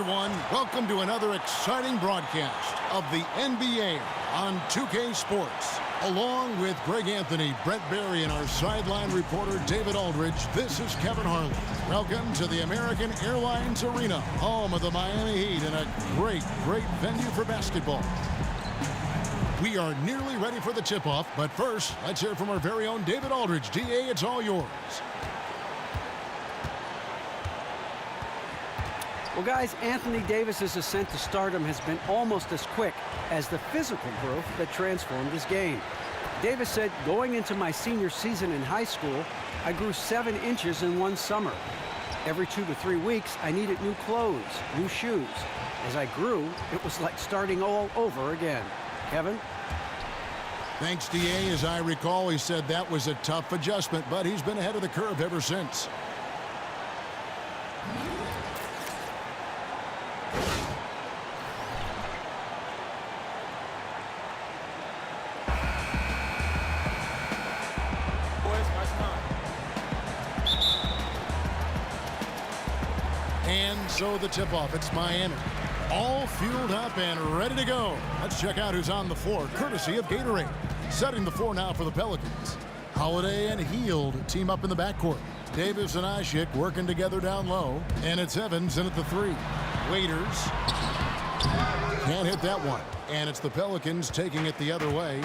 everyone. Welcome to another exciting broadcast of the NBA on 2K Sports. Along with Greg Anthony, Brett Barry, and our sideline reporter David Aldridge, this is Kevin Harlan. Welcome to the American Airlines Arena, home of the Miami Heat, and a great venue for basketball. We are nearly ready for the tip-off, but first, let's hear from our very own David Aldridge. DA, it's all yours. Well, guys, Anthony Davis's ascent to stardom has been almost as quick as the physical growth that transformed his game. Davis said, going into my senior season in high school, I grew 7 inches in one summer. Every 2 to 3 weeks, I needed new clothes, new shoes. As I grew, it was like starting all over again. Kevin? Thanks, DA. As I recall, he said that was a tough adjustment, but he's been ahead of the curve ever since. And so the tip-off, it's Miami. All fueled up and ready to go. Let's check out who's on the floor, courtesy of Gatorade. Setting the floor now for the Pelicans. Holiday and Hield team up in the backcourt. Davis and Ishik working together down low. And it's Evans in at the 3. Waiters can't hit that one. And it's the Pelicans taking it the other way.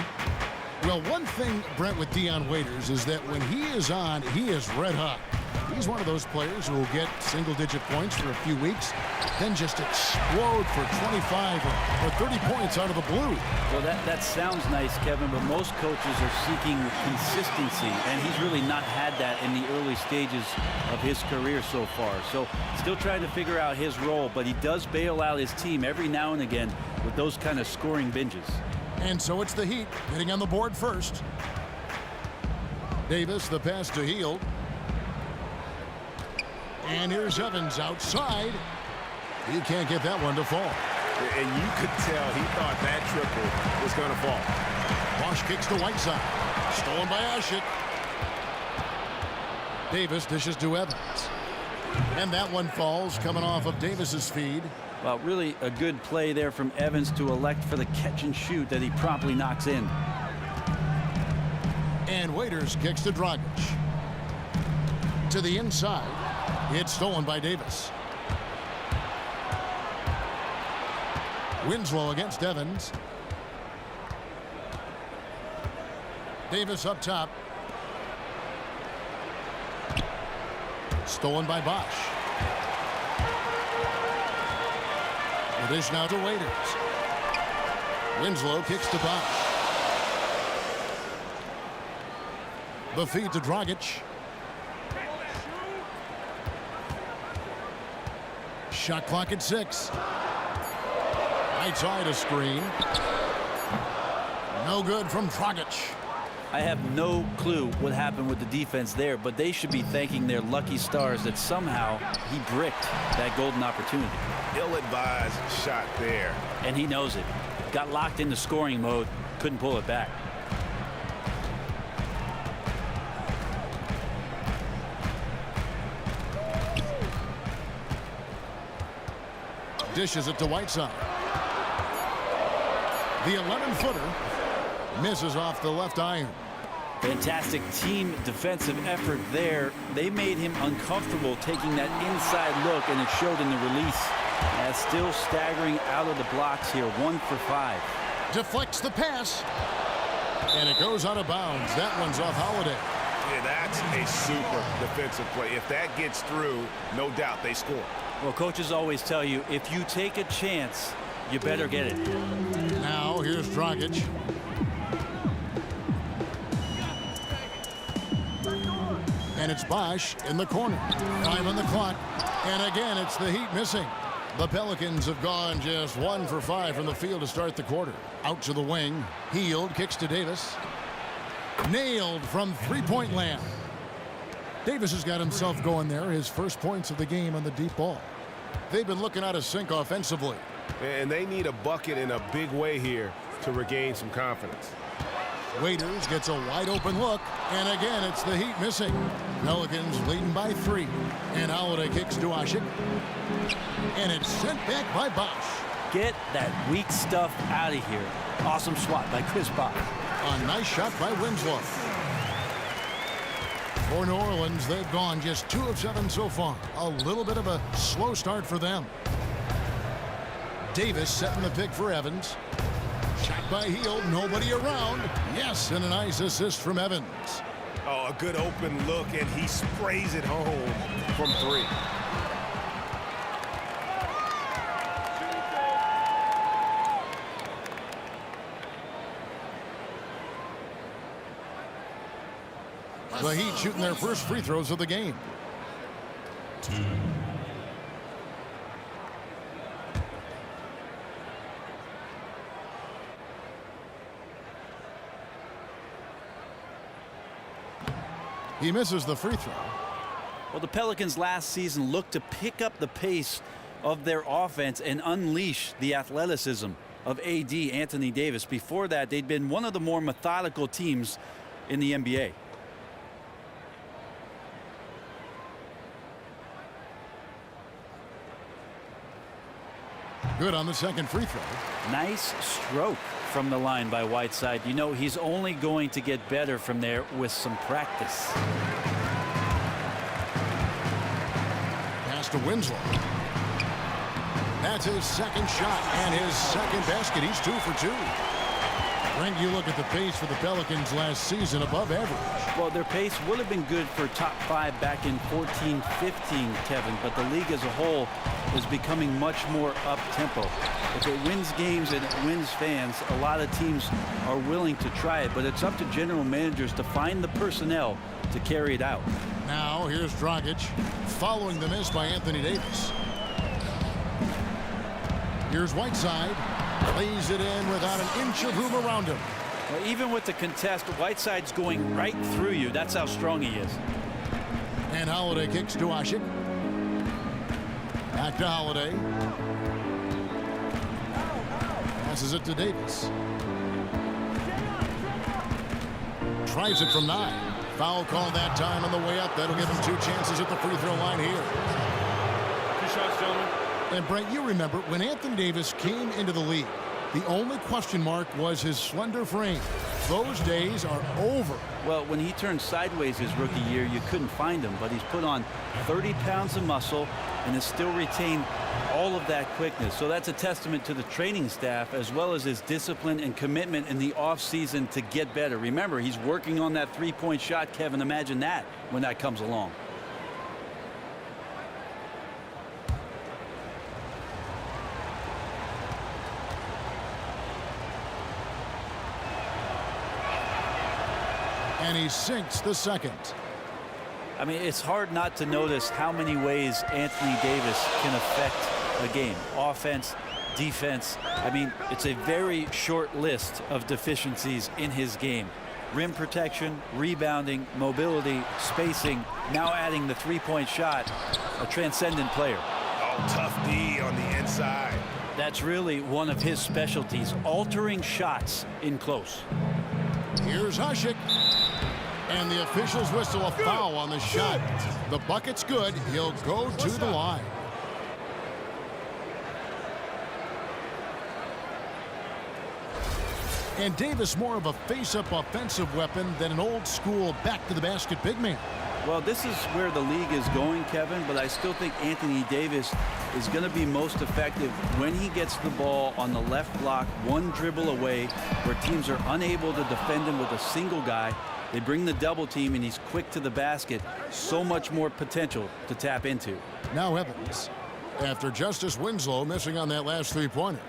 Well, one thing, Brent, with Dion Waiters is that when he is on, he is red hot. He's one of those players who will get single-digit points for a few weeks, then just explode for 25 or 30 points out of the blue. Well, that sounds nice, Kevin, but most coaches are seeking consistency, and he's really not had that in the early stages of his career so far. So still trying to figure out his role, but he does bail out his team every now and again with those kind of scoring binges. And so it's the Heat getting on the board first. Davis, the pass to Hield. And here's Evans outside. He can't get that one to fall. And you could tell he thought that triple was going to fall. Bosch kicks to Whiteside. Stolen by Ashik. Davis dishes to Evans. And that one falls, coming off of Davis's feed. Well, really a good play there from Evans to elect for the catch and shoot that he promptly knocks in. And Waiters kicks to Dragic. To the inside. It's stolen by Davis. Winslow against Evans. Davis up top. Stolen by Bosch. The dish now to Waiters. Winslow kicks to Bosch. The feed to Dragic. Shot clock at 6. Right side a screen. No good from Dragic. I have no clue what happened with the defense there, but they should be thanking their lucky stars that somehow he bricked that golden opportunity. Ill-advised shot there. And he knows it. Got locked into scoring mode, couldn't pull it back. Dishes it to Whiteside. The 11-footer misses off the left iron. Fantastic team defensive effort there. They made him uncomfortable taking that inside look, and it showed in the release. Still staggering out of the blocks here, 1 for 5. Deflects the pass. And it goes out of bounds. That one's off Holiday. Yeah, that's a super defensive play. If that gets through, no doubt they score. Well, coaches always tell you, if you take a chance, you better get it. Now, here's Dragic. And it's Bosch in the corner. 5 on the clock. And again, it's the Heat missing. The Pelicans have gone just 1 for 5 from the field to start the quarter. Out to the wing. Hield kicks to Davis. Nailed from three-point land. Davis has got himself going there. His first points of the game on the deep ball. They've been looking out of sync offensively. And they need a bucket in a big way here to regain some confidence. Waiters gets a wide open look. And again, it's the Heat missing. Pelicans leading by 3. And Holiday kicks to Ashik. And it's sent back by Bosch. Get that weak stuff out of here. Awesome swat by Chris Bosch. A nice shot by Winslow. For New Orleans, they've gone just 2 of 7 so far. A little bit of a slow start for them. Davis setting the pick for Evans. Shot by Hield, nobody around. Yes, and a nice assist from Evans. Oh, a good open look, and he sprays it home from 3. The Heat shooting their first free throws of the game. 2. He misses the free throw. Well, the Pelicans last season looked to pick up the pace of their offense and unleash the athleticism of AD, Anthony Davis. Before that, they'd been one of the more methodical teams in the NBA. Good on the second free throw. Nice stroke from the line by Whiteside. You know, he's only going to get better from there with some practice. Pass to Winslow. That's his second shot and his second basket. He's 2 for 2. Frank, you look at the pace for the Pelicans last season, above average. Well, their pace would have been good for top 5 back in 14-15, Kevin, but the league as a whole is becoming much more up-tempo. If it wins games and it wins fans, a lot of teams are willing to try it, but it's up to general managers to find the personnel to carry it out. Now, here's Dragic, following the miss by Anthony Davis. Here's Whiteside. Lays it in without an inch of room around him. Well, even with the contest, Whiteside's going right through you. That's how strong he is. And Holiday kicks to Ashik. Back to Holiday. Passes it to Davis. Tries it from 9. Foul call that time on the way up. That'll give him 2 chances at the free throw line here. 2 shots, gentlemen. And Brent, you remember when Anthony Davis came into the league, the only question mark was his slender frame. Those days are over. Well, when he turned sideways his rookie year, you couldn't find him, but he's put on 30 pounds of muscle and has still retained all of that quickness. So that's a testament to the training staff as well as his discipline and commitment in the offseason to get better. Remember, he's working on that three-point shot, Kevin. Imagine that when that comes along. And he sinks the second. I mean, it's hard not to notice how many ways Anthony Davis can affect a game. Offense, defense. I mean, it's a very short list of deficiencies in his game. Rim protection, rebounding, mobility, spacing, now adding the three-point shot. A transcendent player. Oh, tough D on the inside. That's really one of his specialties, altering shots in close. Here's Ashik. And the officials whistle a foul on the shot. The bucket's good. He'll go to the line. And Davis more of a face-up offensive weapon than an old-school back-to-the-basket big man. Well, this is where the league is going, Kevin, but I still think Anthony Davis is going to be most effective when he gets the ball on the left block, one dribble away, where teams are unable to defend him with a single guy. They bring the double team, and he's quick to the basket. So much more potential to tap into. Now Evans, after Justice Winslow missing on that last three-pointer.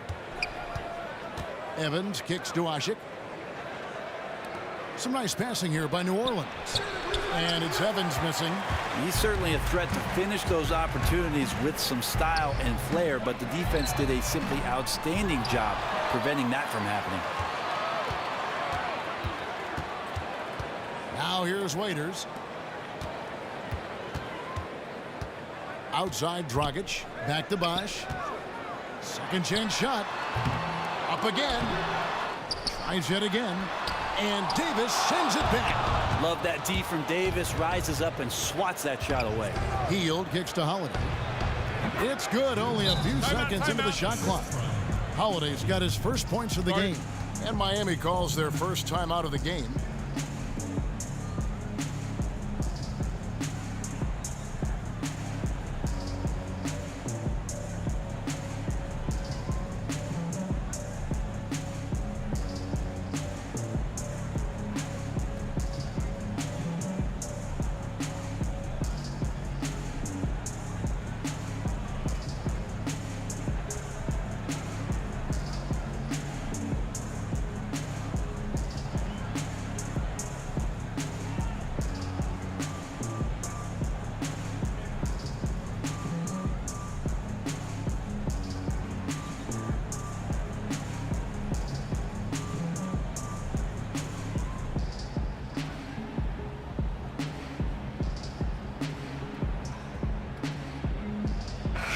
Evans kicks to Ashik. Some nice passing here by New Orleans. And it's Evans missing. He's certainly a threat to finish those opportunities with some style and flair, but the defense did a simply outstanding job preventing that from happening. Now here's Waiters. Outside Dragic. Back to Bosch. Second chance shot. Up again. Tries it again. And Davis sends it back. Love that D from Davis. Rises up and swats that shot away. Hield kicks to Holiday. It's good. Only a few seconds into the shot clock. Holiday's got his first points of the game. And Miami calls their first time out of the game.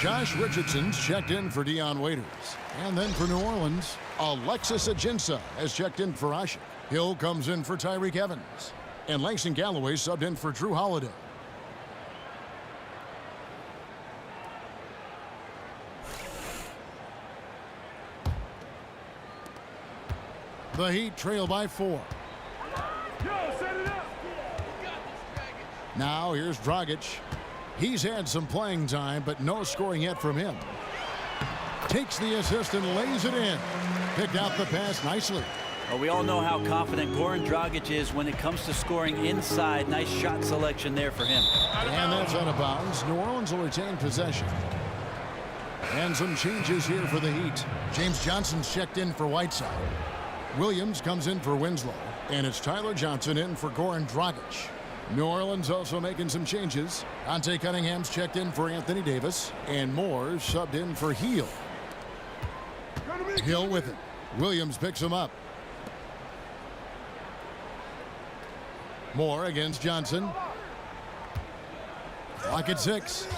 Josh Richardson's checked in for Dion Waiters. And then for New Orleans, Alexis Ajinça has checked in for Ashik. Hill comes in for Tyreek Evans. And Langston Galloway subbed in for Drew Holiday. The Heat trail by 4. Now here's Dragic. He's had some playing time, but no scoring yet from him. Takes the assist and lays it in. Picked out the pass nicely. Well, we all know how confident Goran Dragic is when it comes to scoring inside. Nice shot selection there for him. And that's out of bounds. New Orleans will retain possession. And some changes here for the Heat. James Johnson's checked in for Whiteside. Williams comes in for Winslow. And it's Tyler Johnson in for Goran Dragic. New Orleans also making some changes. Ante Cunningham's checked in for Anthony Davis. And Moore subbed in for Hield. Hill with it. Williams picks him up. Moore against Johnson. Clock at 6.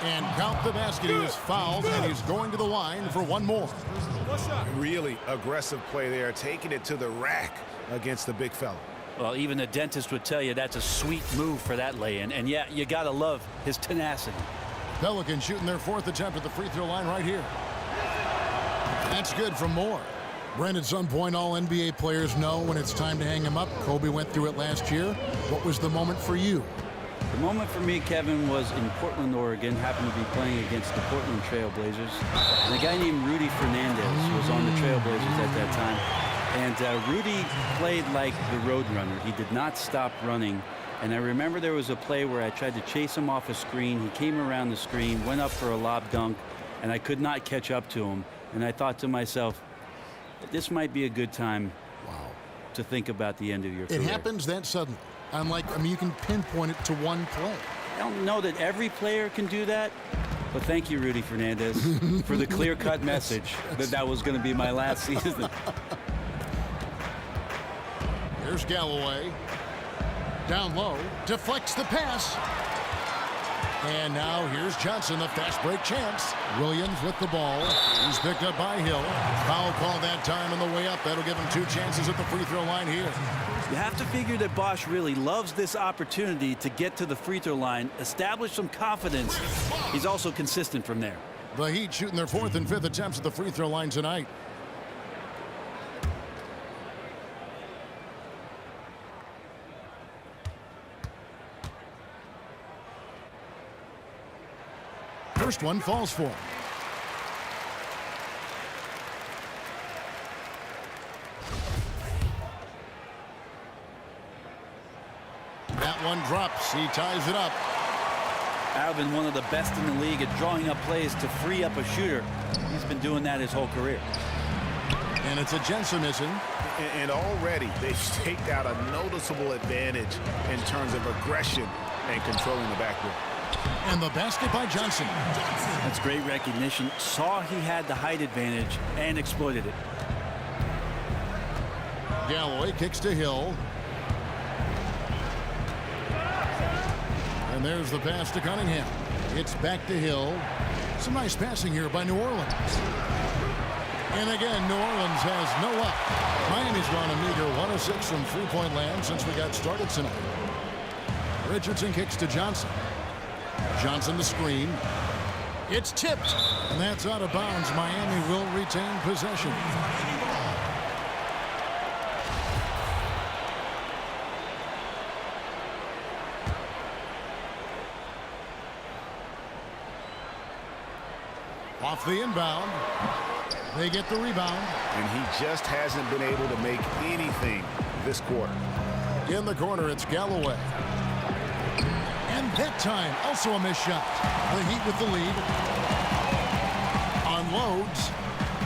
And count the basket. He was fouled, and he's going to the line for one more. Really aggressive play there, taking it to the rack against the big fella. Well, even the dentist would tell you that's a sweet move for that lay-in. And yeah, you got to love his tenacity. Pelicans shooting their 4th attempt at the free throw line right here. That's good from Moore. Brent, at some point, all NBA players know when it's time to hang him up. Kobe went through it last year. What was the moment for you? The moment for me, Kevin, was in Portland, Oregon. Happened to be playing against the Portland Trailblazers. And a guy named Rudy Fernandez was on the Trailblazers at that time. And Rudy played like the Roadrunner. He did not stop running. And I remember there was a play where I tried to chase him off a screen. He came around the screen, went up for a lob dunk, and I could not catch up to him. And I thought to myself, this might be a good time to think about the end of your career. It happens that suddenly. You can pinpoint it to one play. I don't know that every player can do that, but thank you, Rudy Fernandez, for the clear-cut message that was going to be my last season. Here's Galloway. Down low, deflects the pass. And now here's Johnson, the fast break chance. Williams with the ball. He's picked up by Hill. Foul call that time on the way up. That'll give him 2 chances at the free throw line here. You have to figure that Bosch really loves this opportunity to get to the free throw line, establish some confidence. He's also consistent from there. The Heat shooting their 4th and 5th attempts at the free throw line tonight. First one falls for him. That one drops. He ties it up. Alvin, one of the best in the league at drawing up plays to free up a shooter. He's been doing that his whole career. And it's a Jensen missing. And already they've staked out a noticeable advantage in terms of aggression and controlling the backcourt. And the basket by Johnson. That's great recognition. Saw he had the height advantage and exploited it. Galloway kicks to Hill. And there's the pass to Cunningham. It's back to Hill. Some nice passing here by New Orleans. And again, New Orleans has no luck. Miami's gone a meager 1 of 6 from three-point land since we got started tonight. Richardson kicks to Johnson. Johnson the screen. It's tipped. And that's out of bounds. Miami will retain possession. Off the inbound. They get the rebound. And he just hasn't been able to make anything this quarter. In the corner, it's Galloway. And that time, also a missed shot. The Heat with the lead. Unloads.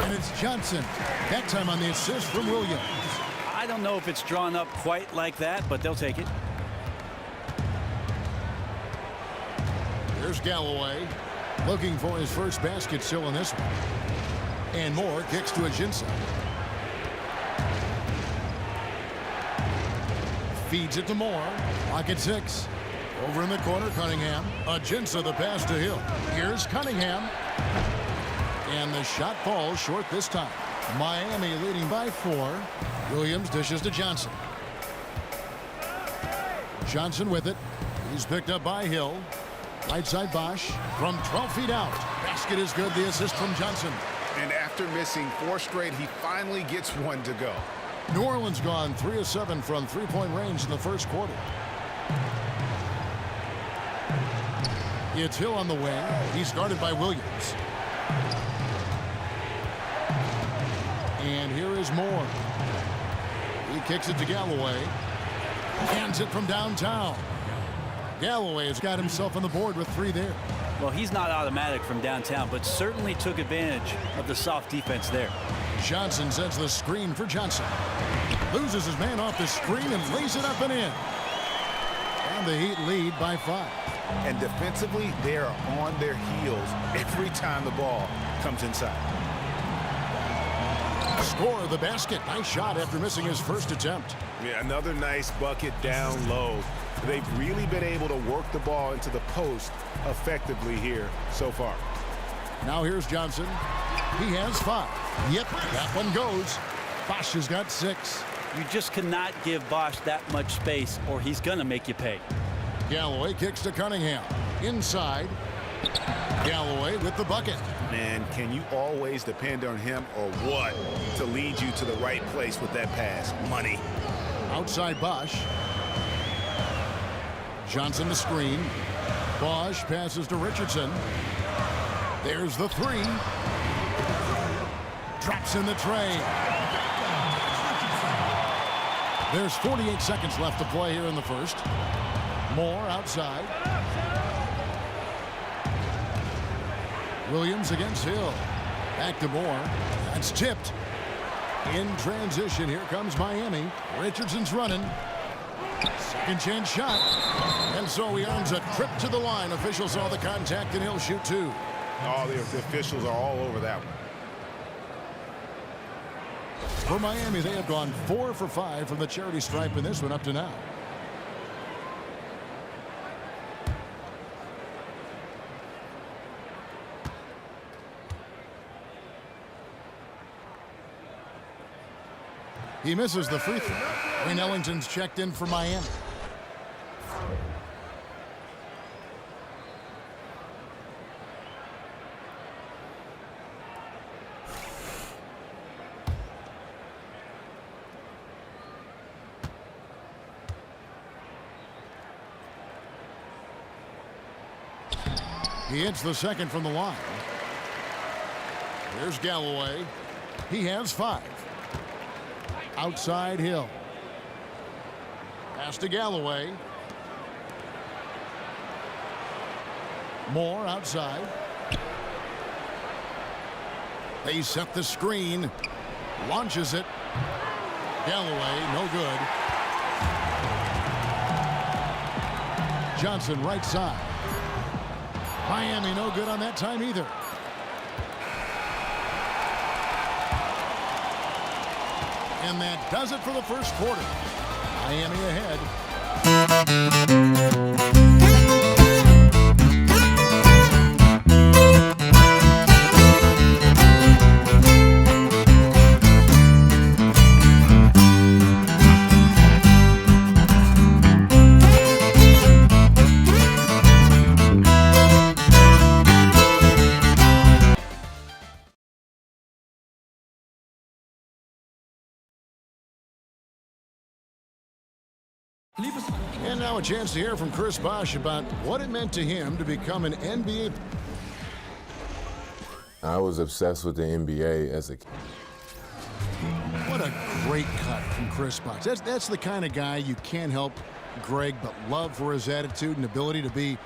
And it's Johnson. That time on the assist from Williams. I don't know if it's drawn up quite like that, but they'll take it. Here's Galloway. Looking for his first basket still in this one. And Moore kicks to Ajinça. Feeds it to Moore. Lock at 6. Over in the corner, Cunningham. Ajinça the pass to Hill. Here's Cunningham. And the shot falls short this time. Miami leading by 4. Williams dishes to Johnson. Johnson with it. He's picked up by Hill. Right side Bosch from 12 feet out. Basket is good. The assist from Johnson. And after missing 4 straight, he finally gets one to go. New Orleans gone 3 of 7 from three-point range in the first quarter. It's Hill on the wing. He's guarded by Williams. And here is Moore. He kicks it to Galloway. Hands it from downtown. Galloway has got himself on the board with 3 there. Well, he's not automatic from downtown, but certainly took advantage of the soft defense there. Johnson sets the screen for Johnson. Loses his man off the screen and lays it up and in. And the Heat lead by 5. And defensively, they are on their heels every time the ball comes inside. Score of the basket. Nice shot after missing his first attempt. Yeah, another nice bucket down low. They've really been able to work the ball into the post effectively here so far. Now here's Johnson. He has 5. Yep, that one goes. Bosch has got 6. You just cannot give Bosch that much space or he's going to make you pay. Galloway kicks to Cunningham. Inside. Galloway with the bucket. Man, can you always depend on him or what to lead you to the right place with that pass? Money. Outside Bosch. Johnson the screen. Bosch passes to Richardson. There's the 3. Drops in the tray. There's 48 seconds left to play here in the first. Moore outside. Williams against Hill. Back to Moore. That's tipped. In transition, here comes Miami. Richardson's running. Second chance shot. And so he earns a trip to the line. Officials saw the contact and he'll shoot 2. Oh, the officials are all over that one. For Miami, they have gone 4 for 5 from the charity stripe in this one up to now. He misses the free throw. Wayne Ellington's checked in for Miami. He hits the second from the line. Here's Galloway. He has 5. Outside Hill. Pass to Galloway. Moore outside. They set the screen. Launches it. Galloway, no good. Johnson right side. Miami no good on that time either. And that does it for the first quarter. Miami ahead. And now a chance to hear from Chris Bosh about what it meant to him to become an NBA. I was obsessed with the NBA as a kid. What a great cut from Chris Bosh. That's the kind of guy you can't help Greg but love for his attitude and ability to be,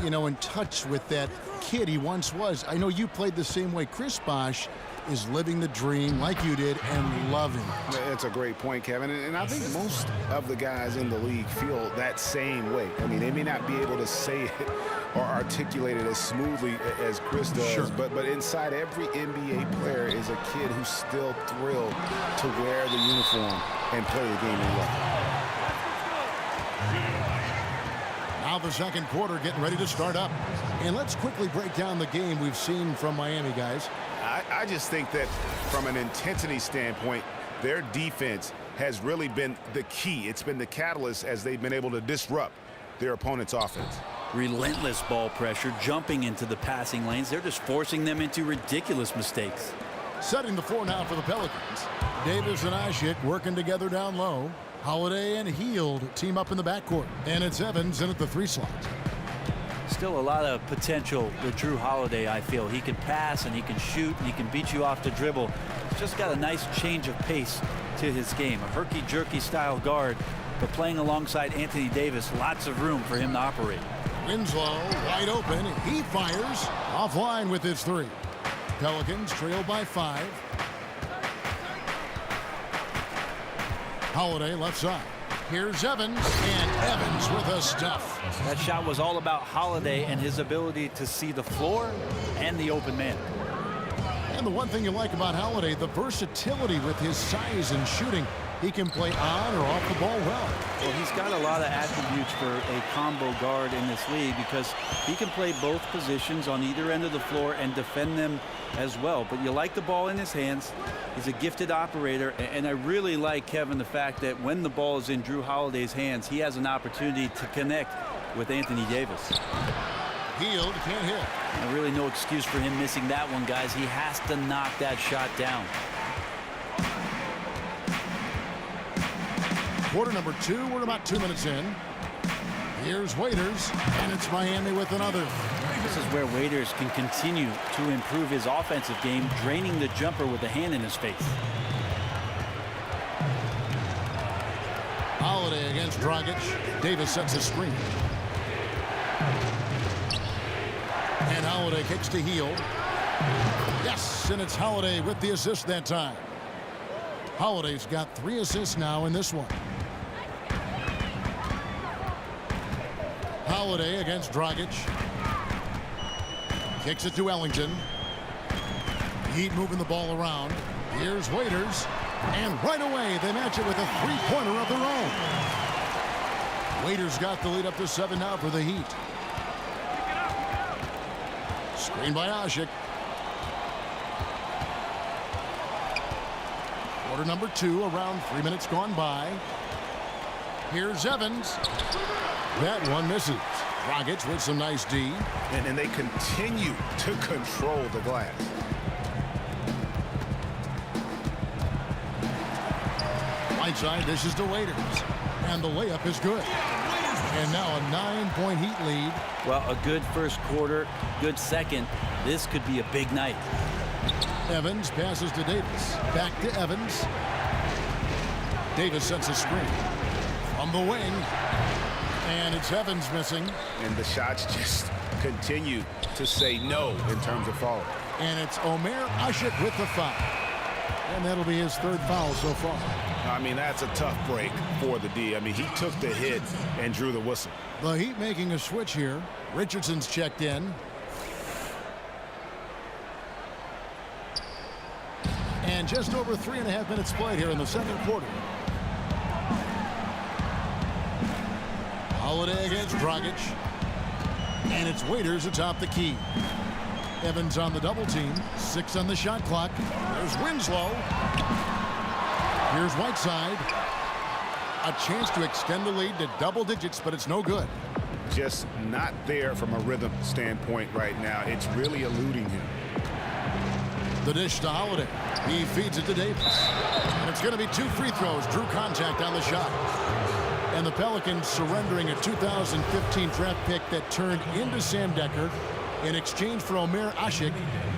you know, in touch with that kid he once was. I know you played the same way. Chris Bosh is living the dream like you did and loving it. That's a great point, Kevin. And I think most of the guys in the league feel that same way. I mean, they may not be able to say it or articulate it as smoothly as Chris does, sure. but inside every NBA player is a kid who's still thrilled to wear the uniform and play the game they love. Now the second quarter getting ready to start up. And let's quickly break down the game we've seen from Miami, guys. I just think that from an intensity standpoint, their defense has really been the key. It's been the catalyst as they've been able to disrupt their opponent's offense. Relentless ball pressure, jumping into the passing lanes. They're just forcing them into ridiculous mistakes. Setting the floor now for the Pelicans. Davis and Ashik working together down low. Holiday and Hield team up in the backcourt. And it's Evans in at the 3 slot. Still a lot of potential with Drew Holiday, I feel. He can pass and he can shoot and he can beat you off the dribble. He's just got a nice change of pace to his game. A herky-jerky style guard, but playing alongside Anthony Davis, lots of room for him to operate. Winslow wide open. He fires offline with his 3. Pelicans trail by 5. Holiday left side. Here's Evans, and Evans with a stuff. That shot was all about Holiday and his ability to see the floor and the open man. And the one thing you like about Holiday, the versatility with his size and shooting. He can play on or off the ball well. Well, he's got a lot of attributes for a combo guard in this league because he can play both positions on either end of the floor and defend them as well. But you like the ball in his hands. He's a gifted operator. And I really like, Kevin, the fact that when the ball is in Drew Holiday's hands, he has an opportunity to connect with Anthony Davis. Hield can't hit. And really no excuse for him missing that one, guys. He has to knock that shot down. Quarter number 2, we're about 2 minutes in. Here's Waiters, and it's Miami with another. This is where Waiters can continue to improve his offensive game, draining the jumper with a hand in his face. Holiday against Dragic. Davis sets a screen. And Holiday kicks to Hield. Yes, and it's Holiday with the assist that time. Holiday's got 3 assists now in this one. Holiday against Dragic. Kicks it to Ellington. Heat moving the ball around. Here's Waiters. And right away, they match it with a 3-pointer of their own. Waiters got the lead up to 7 now for the Heat. Screen by Ashik. Quarter number 2, around 3 minutes gone by. Here's Evans. That one misses. Dragic with some nice D. And they continue to control the glass. Right side dishes to Waiters. And the layup is good. And now a 9-point Heat lead. Well, a good first quarter, good second. This could be a big night. Evans passes to Davis. Back to Evans. Davis sets a screen. From the wing. And it's Evans missing. And the shots just continue to say no in terms of foul. And it's Omer Ashik with the foul. And that'll be his 3rd foul so far. I mean, that's a tough break for the D. I mean, he took the hit and drew the whistle. The Heat making a switch here. Richardson's checked in. And just over 3.5 minutes played here in the second quarter. Holiday against Dragic. And it's Waiters atop the key. Evans on the double team. 6 on the shot clock. There's Winslow. Here's Whiteside. A chance to extend the lead to double digits, but it's no good. Just not there from a rhythm standpoint right now. It's really eluding him. The dish to Holiday. He feeds it to Davis. And it's going to be 2 free throws. Drew contact on the shot. And the Pelicans surrendering a 2015 draft pick that turned into Sam Dekker in exchange for Omer Ashik.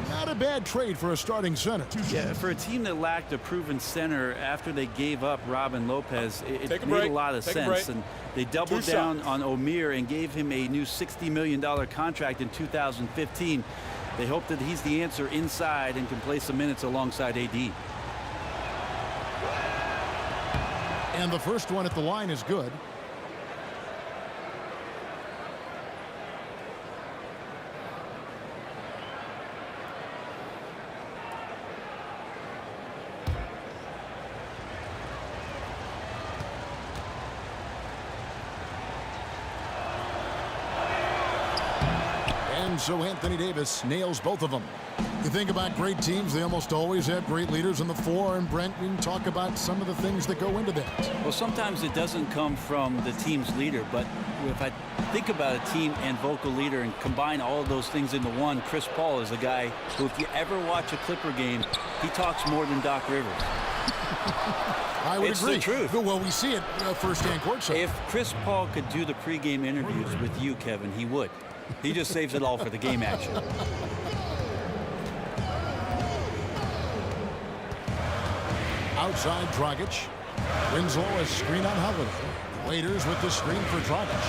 Not a bad trade for a starting center. Yeah, for a team that lacked a proven center after they gave up Robin Lopez, it made a lot of sense. And they doubled down on Omer and gave him a new $60 million contract in 2015. They hope that he's the answer inside and can play some minutes alongside AD. And the first one at the line is good. And so Anthony Davis nails both of them. You think about great teams, they almost always have great leaders on the floor. And Brent, we can talk about some of the things that go into that. Well, sometimes it doesn't come from the team's leader, but if I think about a team and vocal leader and combine all of those things into one, Chris Paul is a guy who, if you ever watch a Clipper game, he talks more than Doc Rivers. I would agree. It's the truth. Well, we see it firsthand courtside. If Chris Paul could do the pregame interviews with you, Kevin, he would. He just saves it all for the game action. Outside Dragic. Winslow a screen on Holiday. Waiters with the screen for Dragic.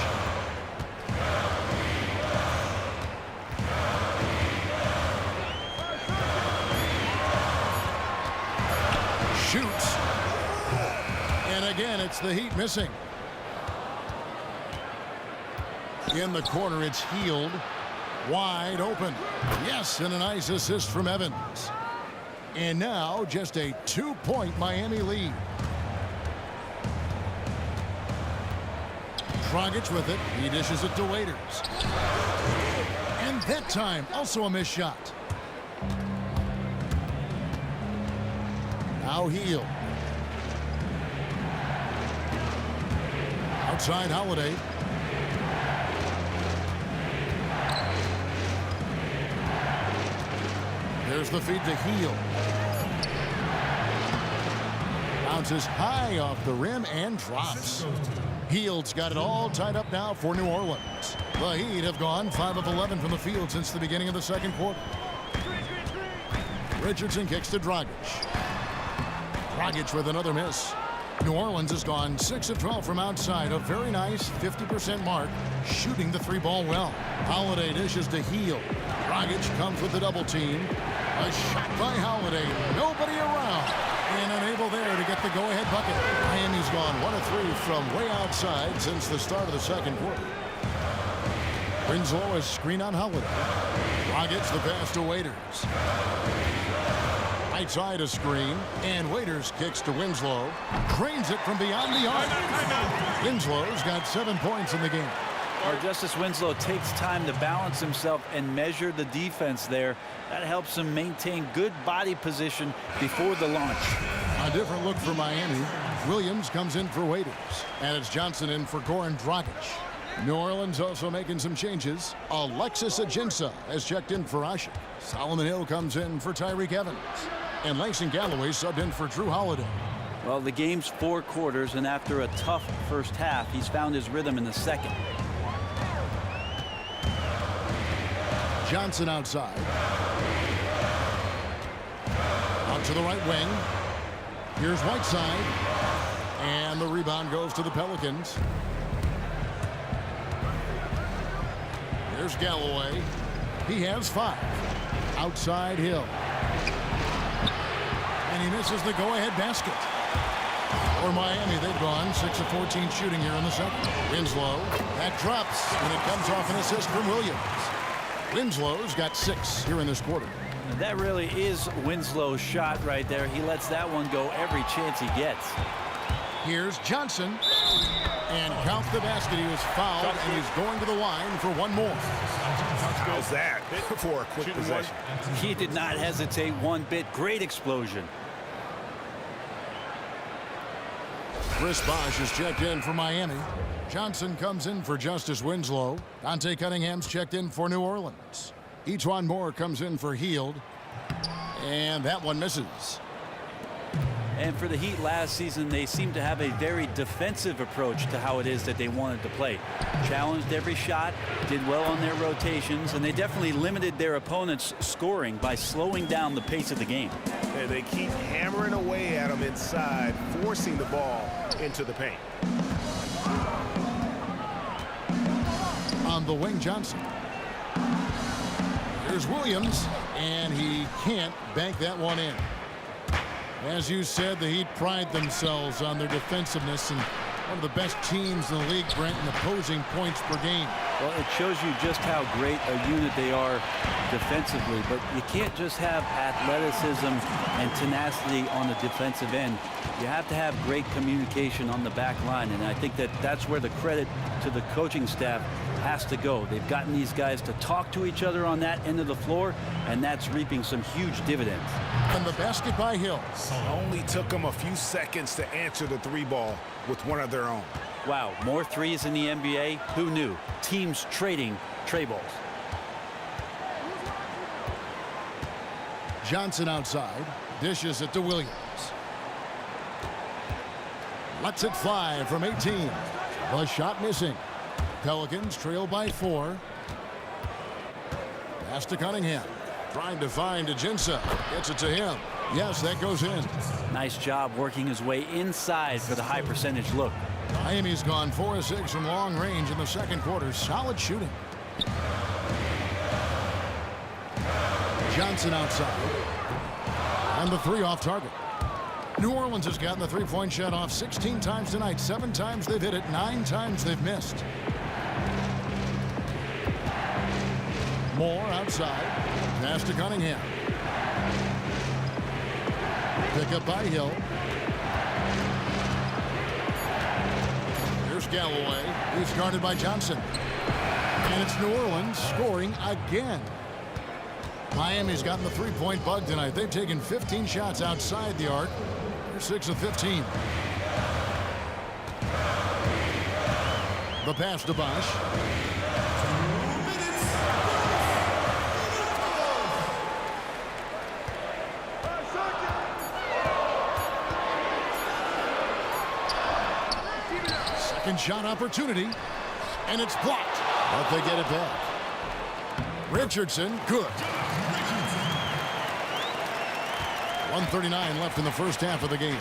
Shoots. And again, it's the Heat missing. In the corner, it's Hield. Wide open. Yes, and a nice assist from Evans. And now just a 2-point Miami lead. Dragic with it. He dishes it to Waiters. And that time, also a missed shot. Now Hield. Outside Holiday. There's the feed to Hield. Bounces high off the rim and drops. Hield's got it all tied up now for New Orleans. The Heat have gone 5 of 11 from the field since the beginning of the second quarter. Richardson kicks to Dragic. Dragic with another miss. New Orleans has gone 6 of 12 from outside. A very nice 50% mark, shooting the three ball well. Holiday dishes to Hield. Dragic comes with the double team. A shot by Holiday. Nobody around. And unable there to get the go-ahead bucket. Miami's gone 1 of 3 from way outside since the start of the second quarter. Winslow is screen on Holiday. Dragic the pass to Waiters. Right side a screen. And Waiters kicks to Winslow. Drains it from beyond the arc. Winslow's got 7 points in the game. Well, Justice Winslow takes time to balance himself and measure the defense there. That helps him maintain good body position before the launch. A different look for Miami. Williams comes in for Waiters. And it's Johnson in for Goran Dragic. New Orleans also making some changes. Alexis Ajinça has checked in for Ashik. Solomon Hill comes in for Tyreek Evans. And Langston Galloway subbed in for Drew Holiday. Well, the game's 4 quarters, and after a tough first half, he's found his rhythm in the second. Johnson outside. Out to the right wing. Here's Whiteside. And the rebound goes to the Pelicans. Here's Galloway. He has 5. Outside Hill. And he misses the go-ahead basket. For Miami, they've gone 6 of 14 shooting here in the second. Winslow. That drops. And it comes off an assist from Williams. Winslow's got 6 here in this quarter. That really is Winslow's shot right there. He lets that one go every chance he gets. Here's Johnson. And count the basket. He was fouled, and he's going to the line for one more. How's that for a quick possession? He did not hesitate one bit. Great explosion. Chris Bosh is checked in for Miami. Johnson comes in for Justice Winslow. Dante Cunningham's checked in for New Orleans. Etuan Moore comes in for Hield. And that one misses. And for the Heat last season, they seemed to have a very defensive approach to how it is that they wanted to play. Challenged every shot, did well on their rotations, and they definitely limited their opponents' scoring by slowing down the pace of the game. And they keep hammering away at them inside, forcing the ball into the paint. On the wing, Johnson. Here's Williams, and he can't bank that one in. As you said, the Heat pride themselves on their defensiveness, and one of the best teams in the league, Brent, in opposing points per game. Well, it shows you just how great a unit they are defensively, but you can't just have athleticism and tenacity on the defensive end. You have to have great communication on the back line, and I think that that's where the credit to the coaching staff has to go. They've gotten these guys to talk to each other on that end of the floor, and that's reaping some huge dividends. And the basket by Hill. Only took them a few seconds to answer the three ball with one of their own. Wow, more threes in the NBA? Who knew? Teams trading tray balls. Johnson outside. Dishes it to Williams. Lets it fly from 18. The shot missing. Pelicans trail by 4. Pass to Cunningham. Trying to find Ajinça. Gets it to him. Yes, that goes in. Nice job working his way inside for the high percentage look. Miami's gone 4 of 6 from long range in the second quarter. Solid shooting. Johnson outside. And the 3 off target. New Orleans has gotten the three-point shot off 16 times tonight. 7 times they've hit it. 9 times they've missed. Moore outside. Pass to Cunningham. Pick up by Hill. Here's Galloway. He's guarded by Johnson. And it's New Orleans scoring again. Miami's gotten the three-point bug tonight. They've taken 15 shots outside the arc. They're 6 of 15. The pass to Bosch. Second shot opportunity, and it's blocked, but they get it back. Richardson, good. 1:39 left in the first half of the game.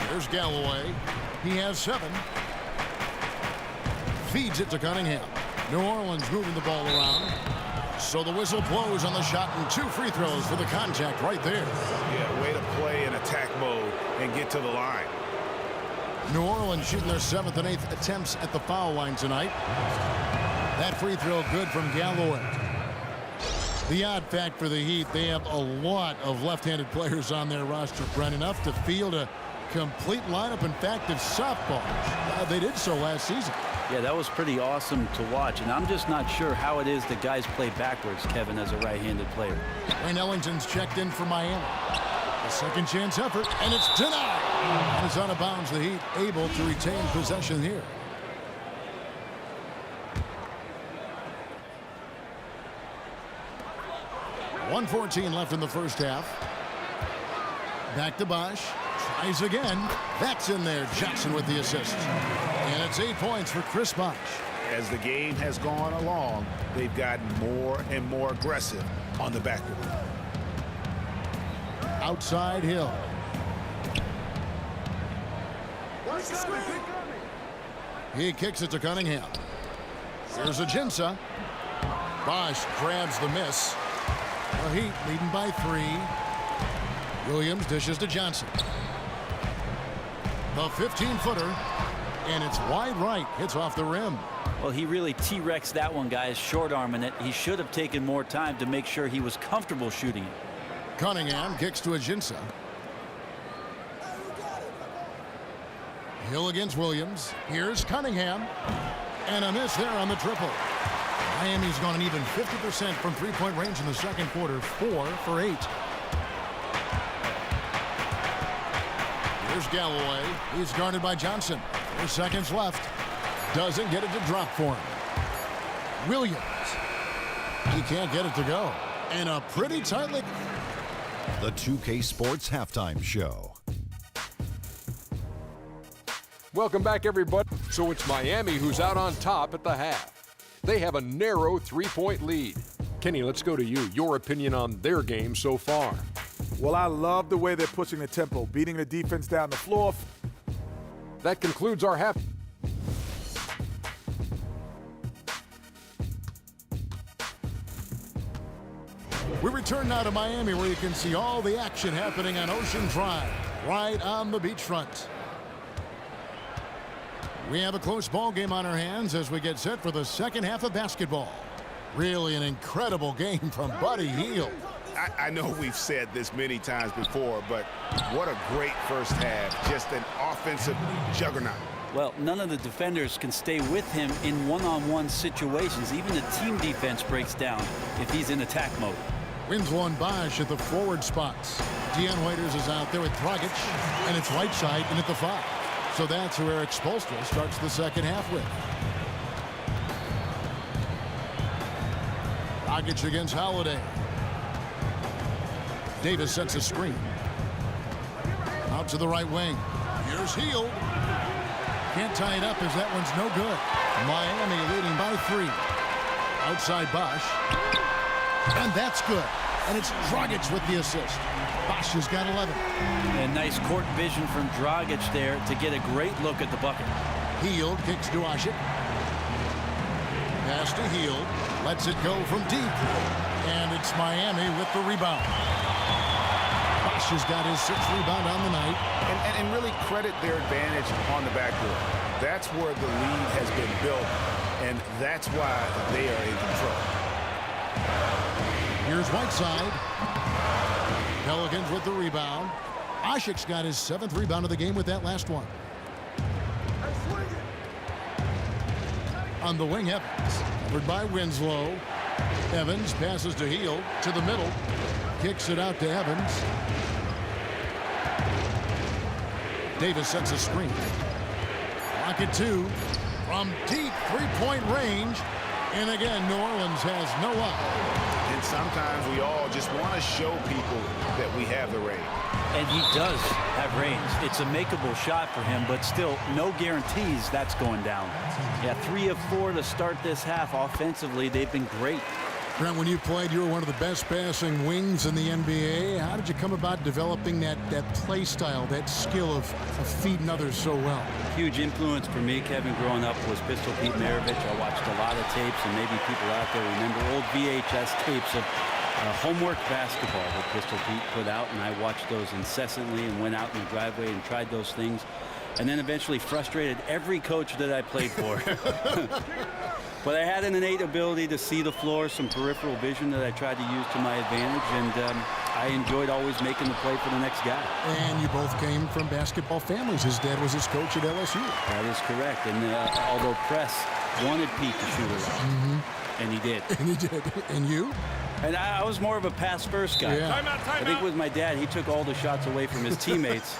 There's Galloway. He has 7. Feeds it to Cunningham. New Orleans moving the ball around. So the whistle blows on the shot, and 2 free throws for the contact right there. Yeah, way to play in attack mode and get to the line. New Orleans shooting their 7th and 8th attempts at the foul line tonight. That free throw good from Galloway. The odd fact for the Heat, they have a lot of left-handed players on their roster, Brent, enough to field a complete lineup. In fact, of softball. They did so last season. Yeah, that was pretty awesome to watch, and I'm just not sure how it is that guys play backwards, Kevin, as a right-handed player. Wayne Ellington's checked in for Miami. A second chance effort, and it's denied. And it's out of bounds. The Heat able to retain possession here. .114 left in the first half. Back to Bosch. Tries again. That's in there. Johnson with the assist. And it's 8 points for Chris Bosch. As the game has gone along, they've gotten more and more aggressive on the backcourt. Outside Hill. He kicks it to Cunningham. Here's Ajinça. Bosch grabs the miss. The Heat leading by 3. Williams dishes to Johnson. The 15-footer, and it's wide right. Hits off the rim. Well, he really T-Rexed that one, guys, short-arming it. He should have taken more time to make sure he was comfortable shooting it. Cunningham kicks to Ajinça. Hill against Williams. Here's Cunningham. And a miss there on the triple. Miami's gone an even 50% from three-point range in the second quarter. 4 for 8. Here's Galloway. He's guarded by Johnson. 4 seconds left. Doesn't get it to drop for him. Williams. He can't get it to go. And a pretty tight lick. The 2K Sports Halftime Show. Welcome back, everybody. So it's Miami who's out on top at the half. They have a narrow 3-point lead. Kenny, let's go to you. Your opinion on their game so far. Well, I love the way they're pushing the tempo, beating the defense down the floor. That concludes our half. We return now to Miami, where you can see all the action happening on Ocean Drive, right on the beachfront. We have a close ball game on our hands as we get set for the second half of basketball. Really an incredible game from Buddy Hield. I know we've said this many times before, but what a great first half. Just an offensive juggernaut. Well, none of the defenders can stay with him in one-on-one situations. Even the team defense breaks down if he's in attack mode. Winslow and Bosch at the forward spots. Deion Waiters is out there with Dragic, and it's right side and at the 5. So that's who Eric Spoelstra starts the second half with. Dragic against Holiday. Davis sets a screen. Out to the right wing. Here's Hield. Can't tie it up as that one's no good. Miami leading by 3. Outside Bosch. And that's good. And it's Dragic with the assist. Bosch has got 11. And nice court vision from Dragic there to get a great look at the bucket. Hield kicks to Asik. Pass to Hield. Lets it go from deep. And it's Miami with the rebound. Bosch has got his 6th rebound on the night. And really credit their advantage on the backboard. That's where the lead has been built, and that's why they are in control. Here's Whiteside. Pelicans with the rebound. Asik's got his 7th rebound of the game with that last one. On the wing, Evans. Covered by Winslow. Evans passes to Hield to the middle. Kicks it out to Evans. Davis sets a screen. Rocket 2 from deep 3-point range. And again, New Orleans has no up. And sometimes we all just want to show people that we have the range. And he does have range. It's a makeable shot for him, but still no guarantees that's going down. Yeah, 3 of 4 to start this half. Offensively, they've been great. Brent, when you played, you were one of the best passing wings in the NBA. How did you come about developing that play style, that skill of feeding others so well? Huge influence for me, Kevin, growing up was Pistol Pete Maravich. I watched a lot of tapes, and maybe people out there remember old VHS tapes of homework basketball that Pistol Pete put out, and I watched those incessantly and went out in the driveway and tried those things, and then eventually frustrated every coach that I played for. But I had an innate ability to see the floor, some peripheral vision that I tried to use to my advantage, and I enjoyed always making the play for the next guy. And you both came from basketball families. His dad was his coach at LSU. That is correct. And although Press wanted Pete to shoot around, and he did. And he did. And you? And I was more of a pass-first guy. Yeah. I think with my dad, he took all the shots away from his teammates.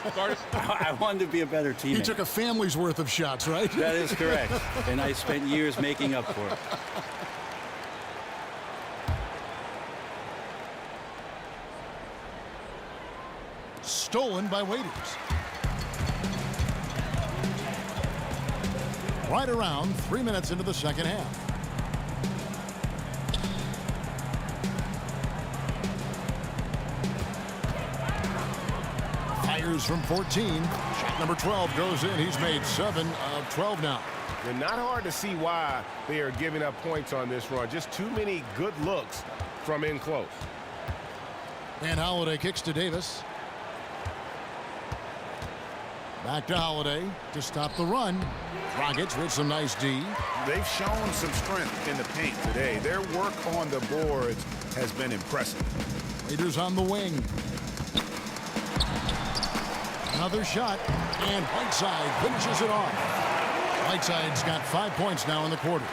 I wanted to be a better teammate. You took a family's worth of shots, right? That is correct. And I spent years making up for it. Stolen by Waiters. Right around 3 minutes into the second half. Fires from 14. Shot number 12 goes in. He's made 7 of 12 now. And not hard to see why they are giving up points on this run. Just too many good looks from in close. And Holiday kicks to Davis. Back to Holiday to stop the run. Dragic with some nice D. They've shown some strength in the paint today. Their work on the boards has been impressive. Raiders on the wing. Another shot, and Whiteside finishes it off. Whiteside's got 5 points now in the quarter.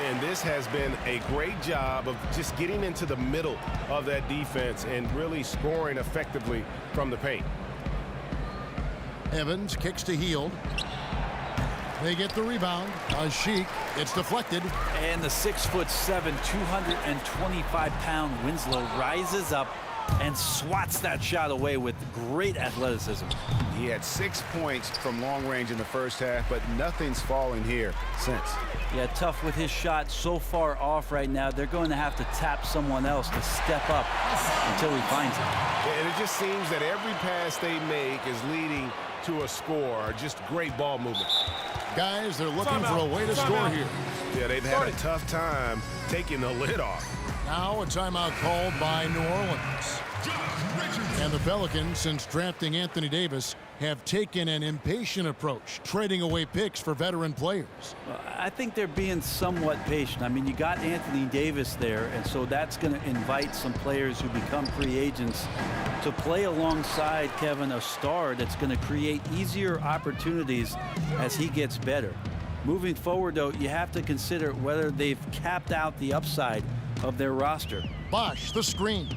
And this has been a great job of just getting into the middle of that defense and really scoring effectively from the paint. Evans kicks to Hield. They get the rebound. Asik, it's deflected. And the 6'7", 225-pound Winslow rises up and swats that shot away with great athleticism. He had 6 points from long range in the first half, but nothing's falling here since. Yeah, tough with his shot so far off right now. They're going to have to tap someone else to step up until he finds it. And it just seems that every pass they make is leading to a score. Just great ball movement. Guys, they're looking for a way to score here. Yeah, they've had a tough time taking the lid off. Now a timeout called by New Orleans. And the Pelicans, since drafting Anthony Davis, have taken an impatient approach, trading away picks for veteran players. I think they're being somewhat patient. I mean, you got Anthony Davis there, and so that's going to invite some players who become free agents to play alongside, Kevin, a star that's going to create easier opportunities as he gets better. Moving forward, though, you have to consider whether they've capped out the upside of their roster. Bosh, the screen.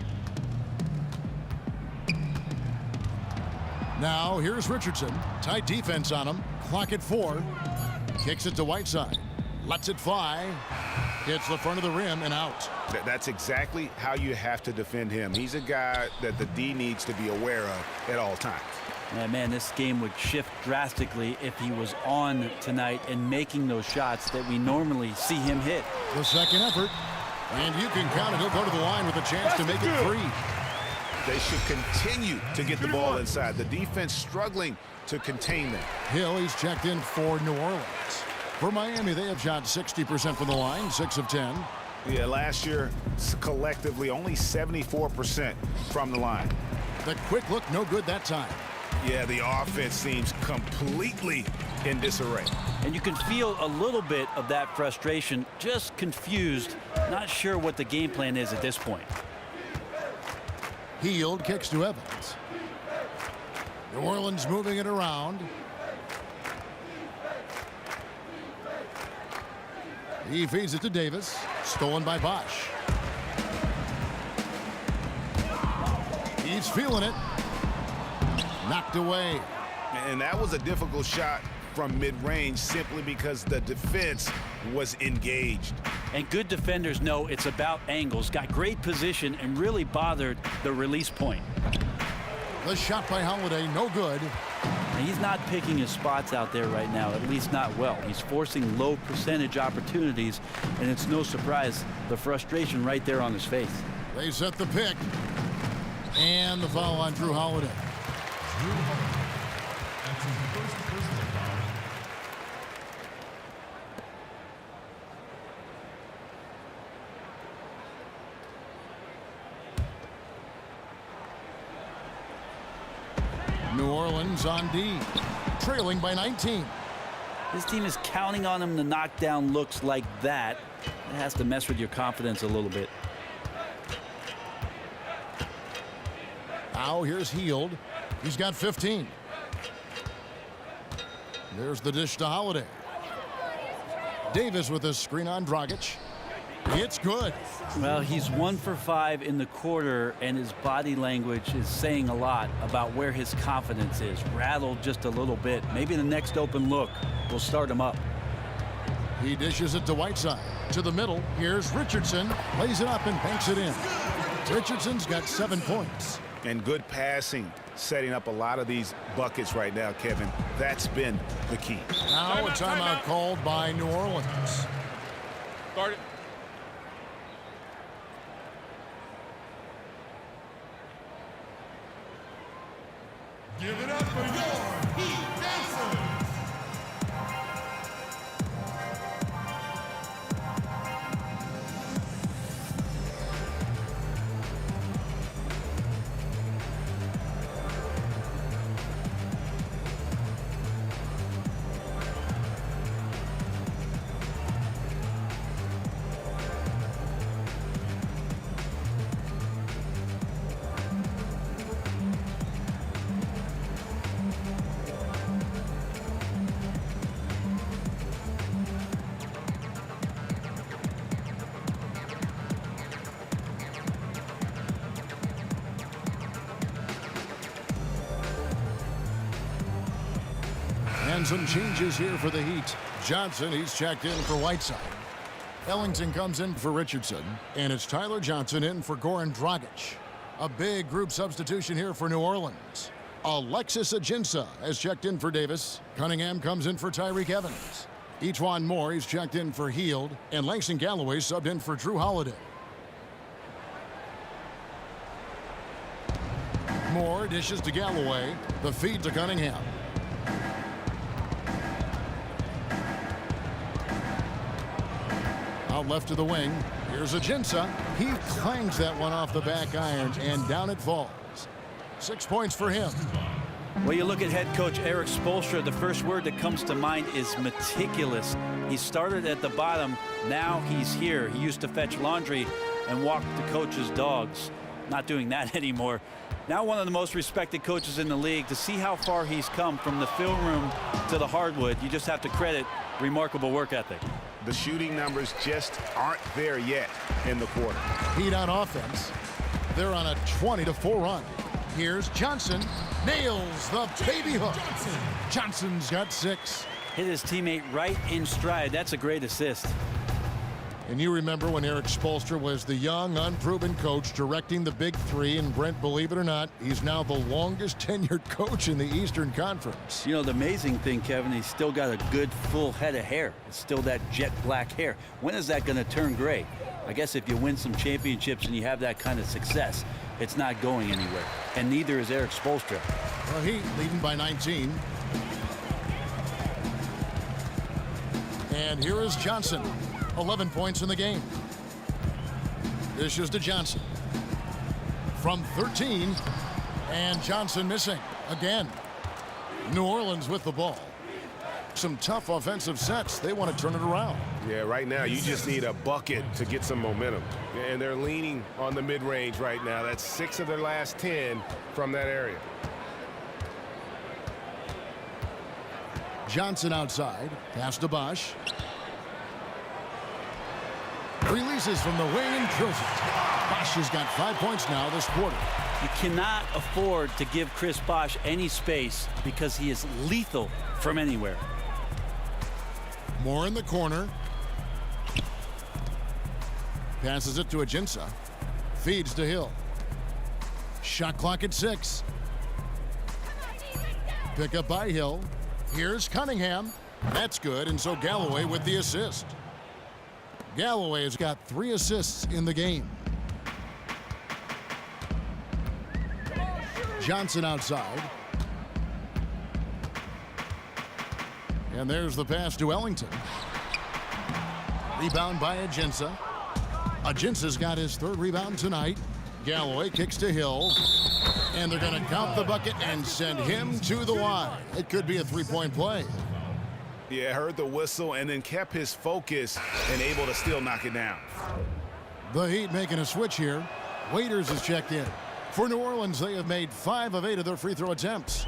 Now here's Richardson. Tight defense on him. Clock at 4. Kicks it to Whiteside. Lets it fly. Hits the front of the rim and out. That's exactly how you have to defend him. He's a guy that the D needs to be aware of at all times. Yeah, man, this game would shift drastically if he was on tonight and making those shots that we normally see him hit. The second effort. And you can count it. He'll go to the line with a chance to make it 3. They should continue to get the ball inside. The defense struggling to contain them. Hill, he's checked in for New Orleans. For Miami, they have shot 60% from the line, 6 of 10. Yeah, last year, collectively, only 74% from the line. The quick look, no good that time. Yeah, the offense seems completely in disarray. And you can feel a little bit of that frustration, just confused, not sure what the game plan is at this point. Hield kicks to Evans. New Orleans moving it around. He feeds it to Davis. Stolen by Bosh. He's feeling it. Knocked away. And that was a difficult shot from mid-range simply because the defense was engaged. And good defenders know it's about angles. Got great position and really bothered the release point. The shot by Holiday, no good. And he's not picking his spots out there right now, at least not well. He's forcing low percentage opportunities, and it's no surprise the frustration right there on his face. They set the pick. And the foul on Drew Holiday. New Orleans on D, trailing by 19. This team is counting on him to knock down looks like that. It has to mess with your confidence a little bit. Now here's Hield. He's got 15. There's the dish to Holiday. Davis with a screen on Dragic. It's good. Well, he's 1 for 5 in the quarter, and his body language is saying a lot about where his confidence is. Rattled just a little bit. Maybe the next open look will start him up. He dishes it to Whiteside. To the middle. Here's Richardson. Lays it up and banks it in. Richardson's got 7 points. And good passing, setting up a lot of these buckets right now, Kevin. That's been the key. Now a timeout called by New Orleans. Start it. Give it up for your Heat Dancers. And some changes here for the Heat. Johnson, he's checked in for Whiteside. Ellington comes in for Richardson. And it's Tyler Johnson in for Goran Dragic. A big group substitution here for New Orleans. Alexis Ajinça has checked in for Davis. Cunningham comes in for Tyreek Evans. E'Twaun Moore, he's checked in for Hield. And Langston Galloway subbed in for Drew Holiday. Moore dishes to Galloway. The feed to Cunningham. Out left to the wing. Here's Ajinça. He clangs that one off the back iron, and down it falls. 6 points for him. Well, you look at head coach Eric Spoelstra, the first word that comes to mind is meticulous. He started at the bottom. Now he's here. He used to fetch laundry and walk the coach's dogs. Not doing that anymore. Now one of the most respected coaches in the league. To see how far he's come from the film room to the hardwood, you just have to credit remarkable work ethic. The shooting numbers just aren't there yet in the quarter. Heat on offense. They're on a 20-4 run. Here's Johnson. Nails the baby hook. Johnson's got 6. Hit his teammate right in stride. That's a great assist. And you remember when Eric Spoelstra was the young, unproven coach directing the Big Three, and Brent, believe it or not, he's now the longest tenured coach in the Eastern Conference. You know, the amazing thing, Kevin, he's still got a good full head of hair. It's still that jet black hair. When is that going to turn gray? I guess if you win some championships and you have that kind of success, it's not going anywhere. And neither is Eric Spoelstra. Well, Heat leading by 19. And here is Johnson. 11 points in the game. This is to Johnson. From 13. And Johnson missing again. New Orleans with the ball. Some tough offensive sets. They want to turn it around. Yeah, right now you just need a bucket to get some momentum. And they're leaning on the mid-range right now. That's 6 of their last 10 from that area. Johnson outside. Pass to Bosh. Releases from the wing and drills it. Bosh has got 5 points now this quarter. You cannot afford to give Chris Bosh any space because he is lethal from anywhere. Moore in the corner. Passes it to Ajinça. Feeds to Hill. Shot clock at 6. Pick up by Hill. Here's Cunningham. That's good, and so Galloway with the assist. Galloway has got 3 assists in the game. Johnson outside. And there's the pass to Ellington. Rebound by Ajinça. Ajinça's got his 3rd rebound tonight. Galloway kicks to Hill. And they're going to count the bucket and send him to the line. It could be a 3-point play. Yeah, heard the whistle and then kept his focus and able to still knock it down. The Heat making a switch here. Waiters is checked in. For New Orleans, they have made 5 of 8 of their free throw attempts.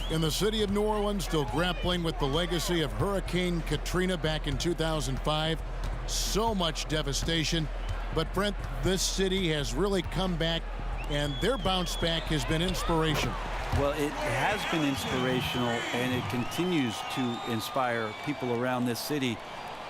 In the city of New Orleans, still grappling with the legacy of Hurricane Katrina back in 2005. So much devastation. But Brent, this city has really come back, and their bounce back has been inspirational. Well, it has been inspirational, and it continues to inspire people around this city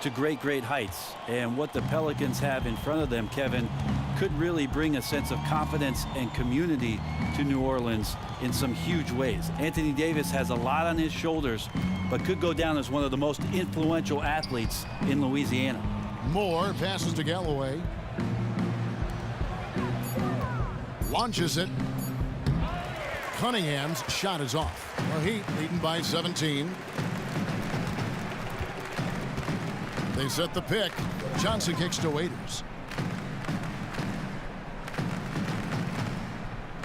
to great, great heights. And what the Pelicans have in front of them, Kevin, could really bring a sense of confidence and community to New Orleans in some huge ways. Anthony Davis has a lot on his shoulders, but could go down as one of the most influential athletes in Louisiana. Moore passes to Galloway. Launches it. Cunningham's shot is off. The Heat leading by 17. They set the pick. Johnson kicks to Waiters.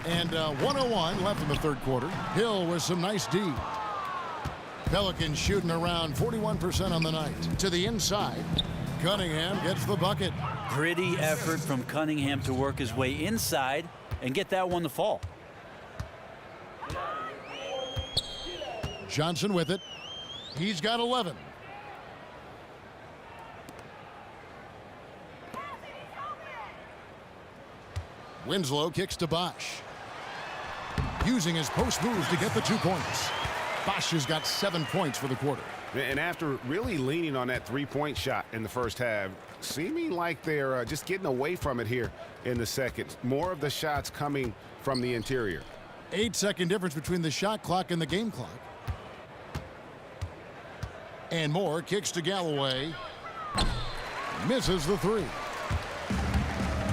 And 1:01 left in the 3rd quarter. Hill with some nice D. Pelicans shooting around 41% on the night. To the inside. Cunningham gets the bucket. Gritty effort from Cunningham to work his way inside and get that one to fall. Johnson with it. He's got 11. Winslow kicks to Bosh. Using his post moves to get the 2 points. Bosh has got 7 points for the quarter. And after really leaning on that 3-point shot in the first half, seeming like they're just getting away from it here in the second. More of the shots coming from the interior. 8-second difference between the shot clock and the game clock. And Moore kicks to Galloway. Misses the three.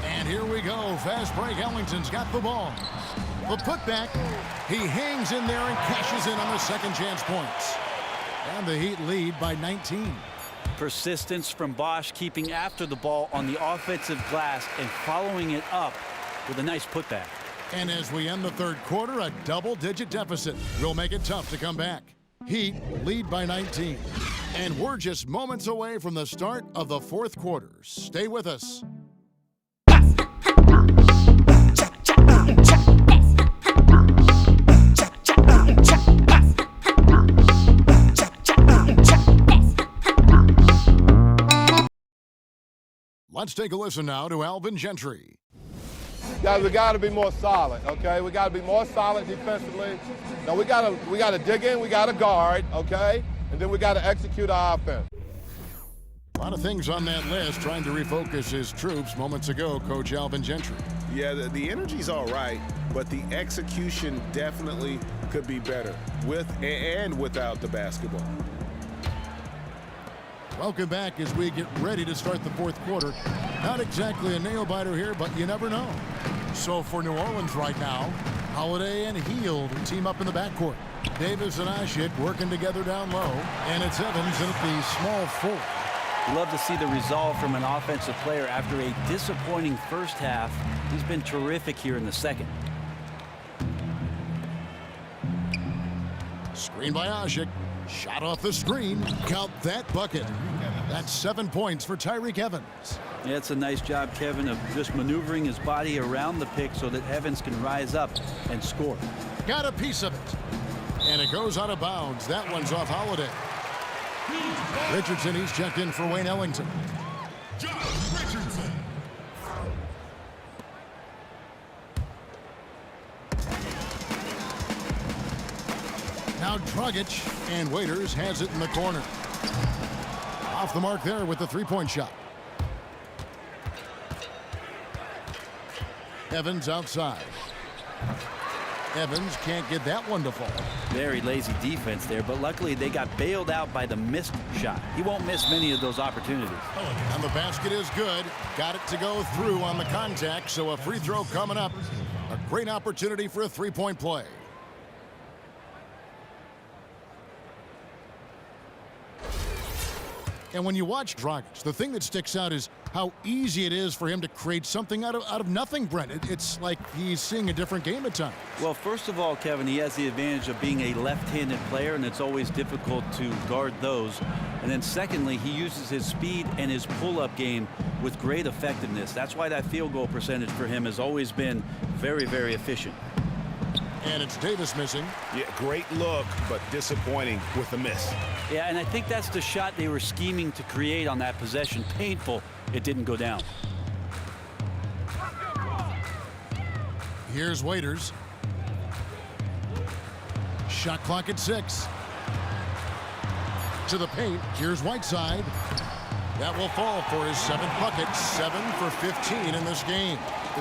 And here we go. Fast break. Ellington's got the ball. The putback. He hangs in there and cashes in on the second chance points. And the Heat lead by 19. Persistence from Bosch, keeping after the ball on the offensive glass and following it up with a nice putback. And as we end the third quarter, a double-digit deficit will make it tough to come back. Heat lead by 19. And we're just moments away from the start of the fourth quarter. Stay with us. Let's take a listen now to Alvin Gentry. Guys, we got to be more solid, okay? We got to be more solid defensively. Now we got to dig in, we got to guard, okay? And then we got to execute our offense. A lot of things on that list, trying to refocus his troops moments ago, Coach Alvin Gentry. Yeah, the energy's all right, but the execution definitely could be better with and without the basketball. Welcome back as we get ready to start the fourth quarter. Not exactly a nail-biter here, but you never know. So for New Orleans right now, Holiday and Hield team up in the backcourt. Davis and Ashik working together down low, and it's Evans in at the small four. Love to see the resolve from an offensive player after a disappointing first half. He's been terrific here in the second. Screen by Ashik. Shot off the screen. Count that bucket. That's 7 points for Tyreke Evans. Yeah, it's a nice job, Kevin, of just maneuvering his body around the pick so that Evans can rise up and score. Got a piece of it. And it goes out of bounds. That one's off Holiday. Richardson, he's checked in for Wayne Ellington. Josh Richardson. Now Dragic, and Waiters has it in the corner. Off the mark there with the three-point shot. Evans outside. Evans can't get that one to fall. Very lazy defense there, but luckily they got bailed out by the missed shot. He won't miss many of those opportunities. And the basket is good. Got it to go through on the contact, so a free throw coming up. A great opportunity for a three-point play. And when you watch Dragic, the thing that sticks out is how easy it is for him to create something out of nothing, Brent. It's like he's seeing a different game at times. Well, first of all, Kevin, he has the advantage of being a left-handed player, and it's always difficult to guard those. And then secondly, he uses his speed and his pull-up game with great effectiveness. That's why that field goal percentage for him has always been very, very efficient. And it's Davis missing. Yeah, great look, but disappointing with the miss. Yeah, and I think that's the shot they were scheming to create on that possession. Painful it didn't go down. Here's Waiters. Shot clock at 6. To the paint. Here's Whiteside. That will fall for his 7th bucket. 7 for 15 in this game.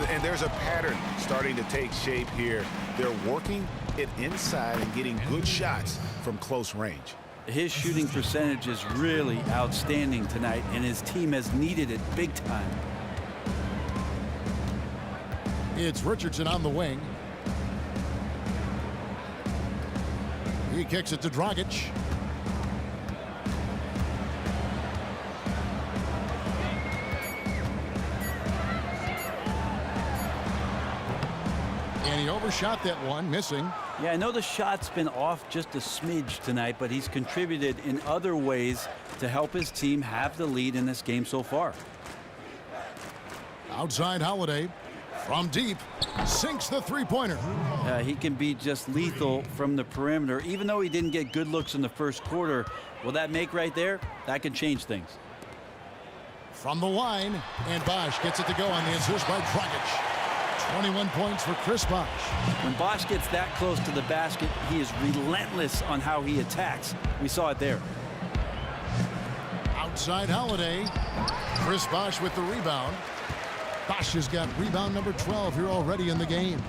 And there's a pattern starting to take shape here. They're working it inside and getting good shots from close range. His shooting percentage is really outstanding tonight, and his team has needed it big time. It's Richardson on the wing. He kicks it to Dragic. And he overshot that one, missing. Yeah, I know the shot's been off just a smidge tonight, but he's contributed in other ways to help his team have the lead in this game so far. Outside Holiday. From deep. Sinks the three-pointer. He can be just lethal from the perimeter. Even though he didn't get good looks in the first quarter, will that make right there? That can change things. From the line, and Bosch gets it to go on the assist by Dragic. 21 points for Chris Bosch. When Bosch gets that close to the basket, he is relentless on how he attacks. We saw it there. Outside Holiday. Chris Bosh with the rebound. Bosh has got rebound number 12 here already in the game.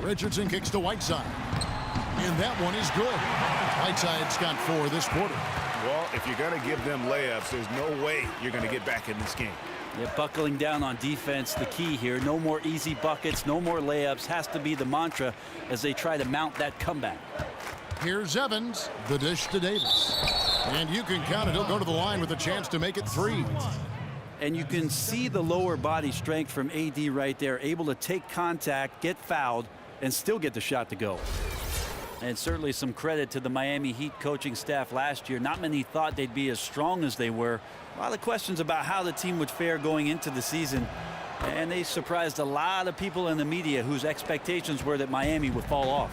Richardson kicks to Whiteside. And that one is good. Whiteside's got 4 this quarter. Well, if you're going to give them layups, there's no way you're going to get back in this game. Yeah, buckling down on defense, the key here. No more easy buckets, no more layups. Has to be the mantra as they try to mount that comeback. Here's Evans, the dish to Davis. And you can count it. He'll go to the line with a chance to make it 3. And you can see the lower body strength from AD right there, able to take contact, get fouled, and still get the shot to go. And certainly some credit to the Miami Heat coaching staff last year. Not many thought they'd be as strong as they were. A lot of questions about how the team would fare going into the season. And they surprised a lot of people in the media whose expectations were that Miami would fall off.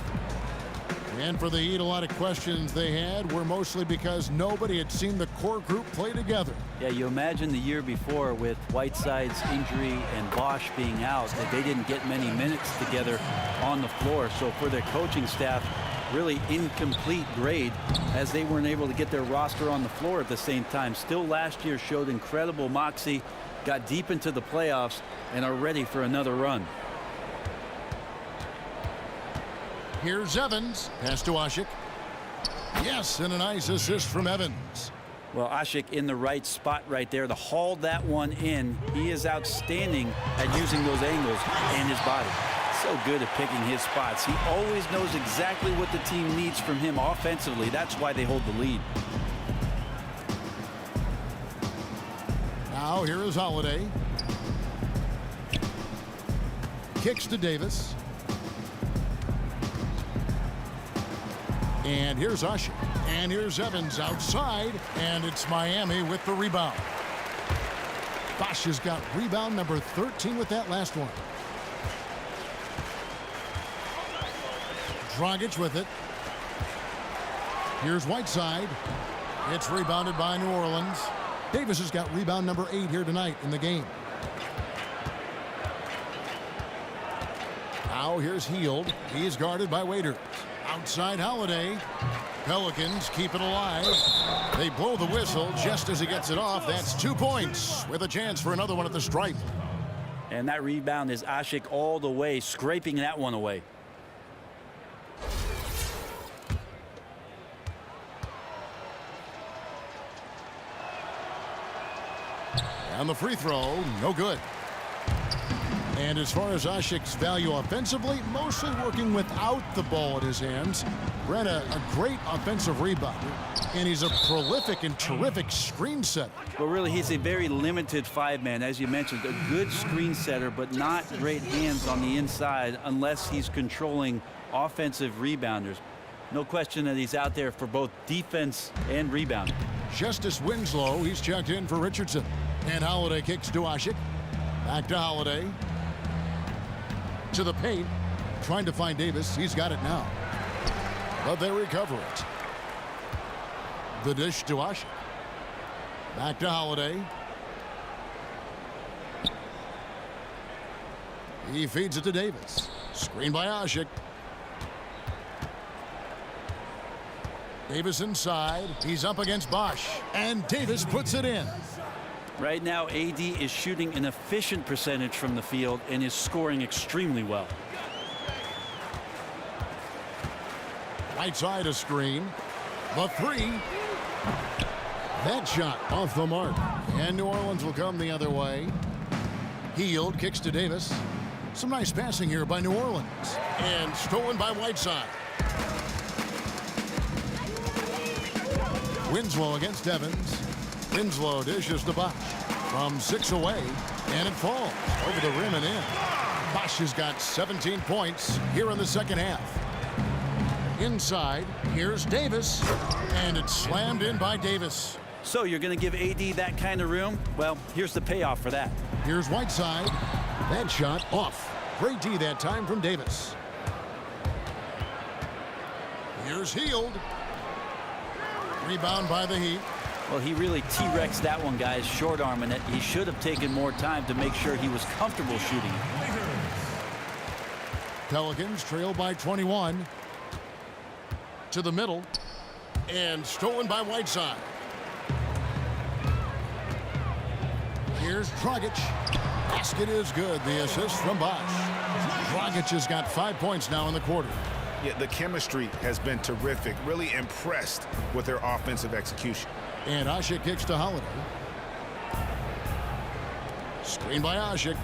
And for the Heat, a lot of questions they had were mostly because nobody had seen the core group play together. Yeah, you imagine the year before with Whiteside's injury and Bosh being out that they didn't get many minutes together on the floor. So for their coaching staff, really incomplete grade as they weren't able to get their roster on the floor at the same time. Still last year showed incredible moxie, got deep into the playoffs, and are ready for another run. Here's Evans. Pass to Ashik. Yes, and a nice assist from Evans. Well, Ashik in the right spot right there to haul that one in. He is outstanding at using those angles and his body. So good at picking his spots. He always knows exactly what the team needs from him offensively. That's why they hold the lead. Now here is Holiday. Kicks to Davis. And here's Ashik. And here's Evans outside. And it's Miami with the rebound. Bosh has got rebound number 13 with that last one. Dragic with it. Here's Whiteside. It's rebounded by New Orleans. Davis has got rebound number 8 here tonight in the game. Now here's Hield. He's guarded by Waiters. Outside Holiday. Pelicans keep it alive. They blow the whistle just as he gets it off. That's 2 points with a chance for another one at the stripe. And that rebound is Ashik all the way, scraping that one away. On the free throw, no good. And as far as Ashik's value offensively, mostly working without the ball in his hands. Ran a great offensive rebounder, and he's a prolific and terrific screen setter. But really, he's a very limited 5-man, as you mentioned. A good screen setter, but not great hands on the inside unless he's controlling offensive rebounders. No question that he's out there for both defense and rebound. Justice Winslow, he's checked in for Richardson. And Holiday kicks to Ashik. Back to Holiday. To the paint. Trying to find Davis. He's got it now. But they recover it. The dish to Ashik. Back to Holiday. He feeds it to Davis. Screen by Ashik. Davis inside. He's up against Bosh. And Davis puts it in. Right now, AD is shooting an efficient percentage from the field and is scoring extremely well. Whiteside a screen. The 3. That shot off the mark. And New Orleans will come the other way. Hield kicks to Davis. Some nice passing here by New Orleans. And stolen by Whiteside. Winslow against Evans. Winslow dishes to Bosh from 6 away, and it falls over the rim and in. Bosh has got 17 points here in the second half. Inside, here's Davis, and it's slammed in by Davis. So you're going to give AD that kind of room? Well, here's the payoff for that. Here's Whiteside. That shot off. Great D that time from Davis. Here's Hield. Rebound by the Heat. Well, he really T-Rexed that one, guys, short-arming it. He should have taken more time to make sure he was comfortable shooting it. Pelicans trail by 21. To the middle. And stolen by Whiteside. Here's Dragic. Basket is good. The assist from Bosch. Dragic has got 5 points now in the quarter. Yeah, the chemistry has been terrific. Really impressed with their offensive execution. And Ashik kicks to Holiday. Screen by Ashik.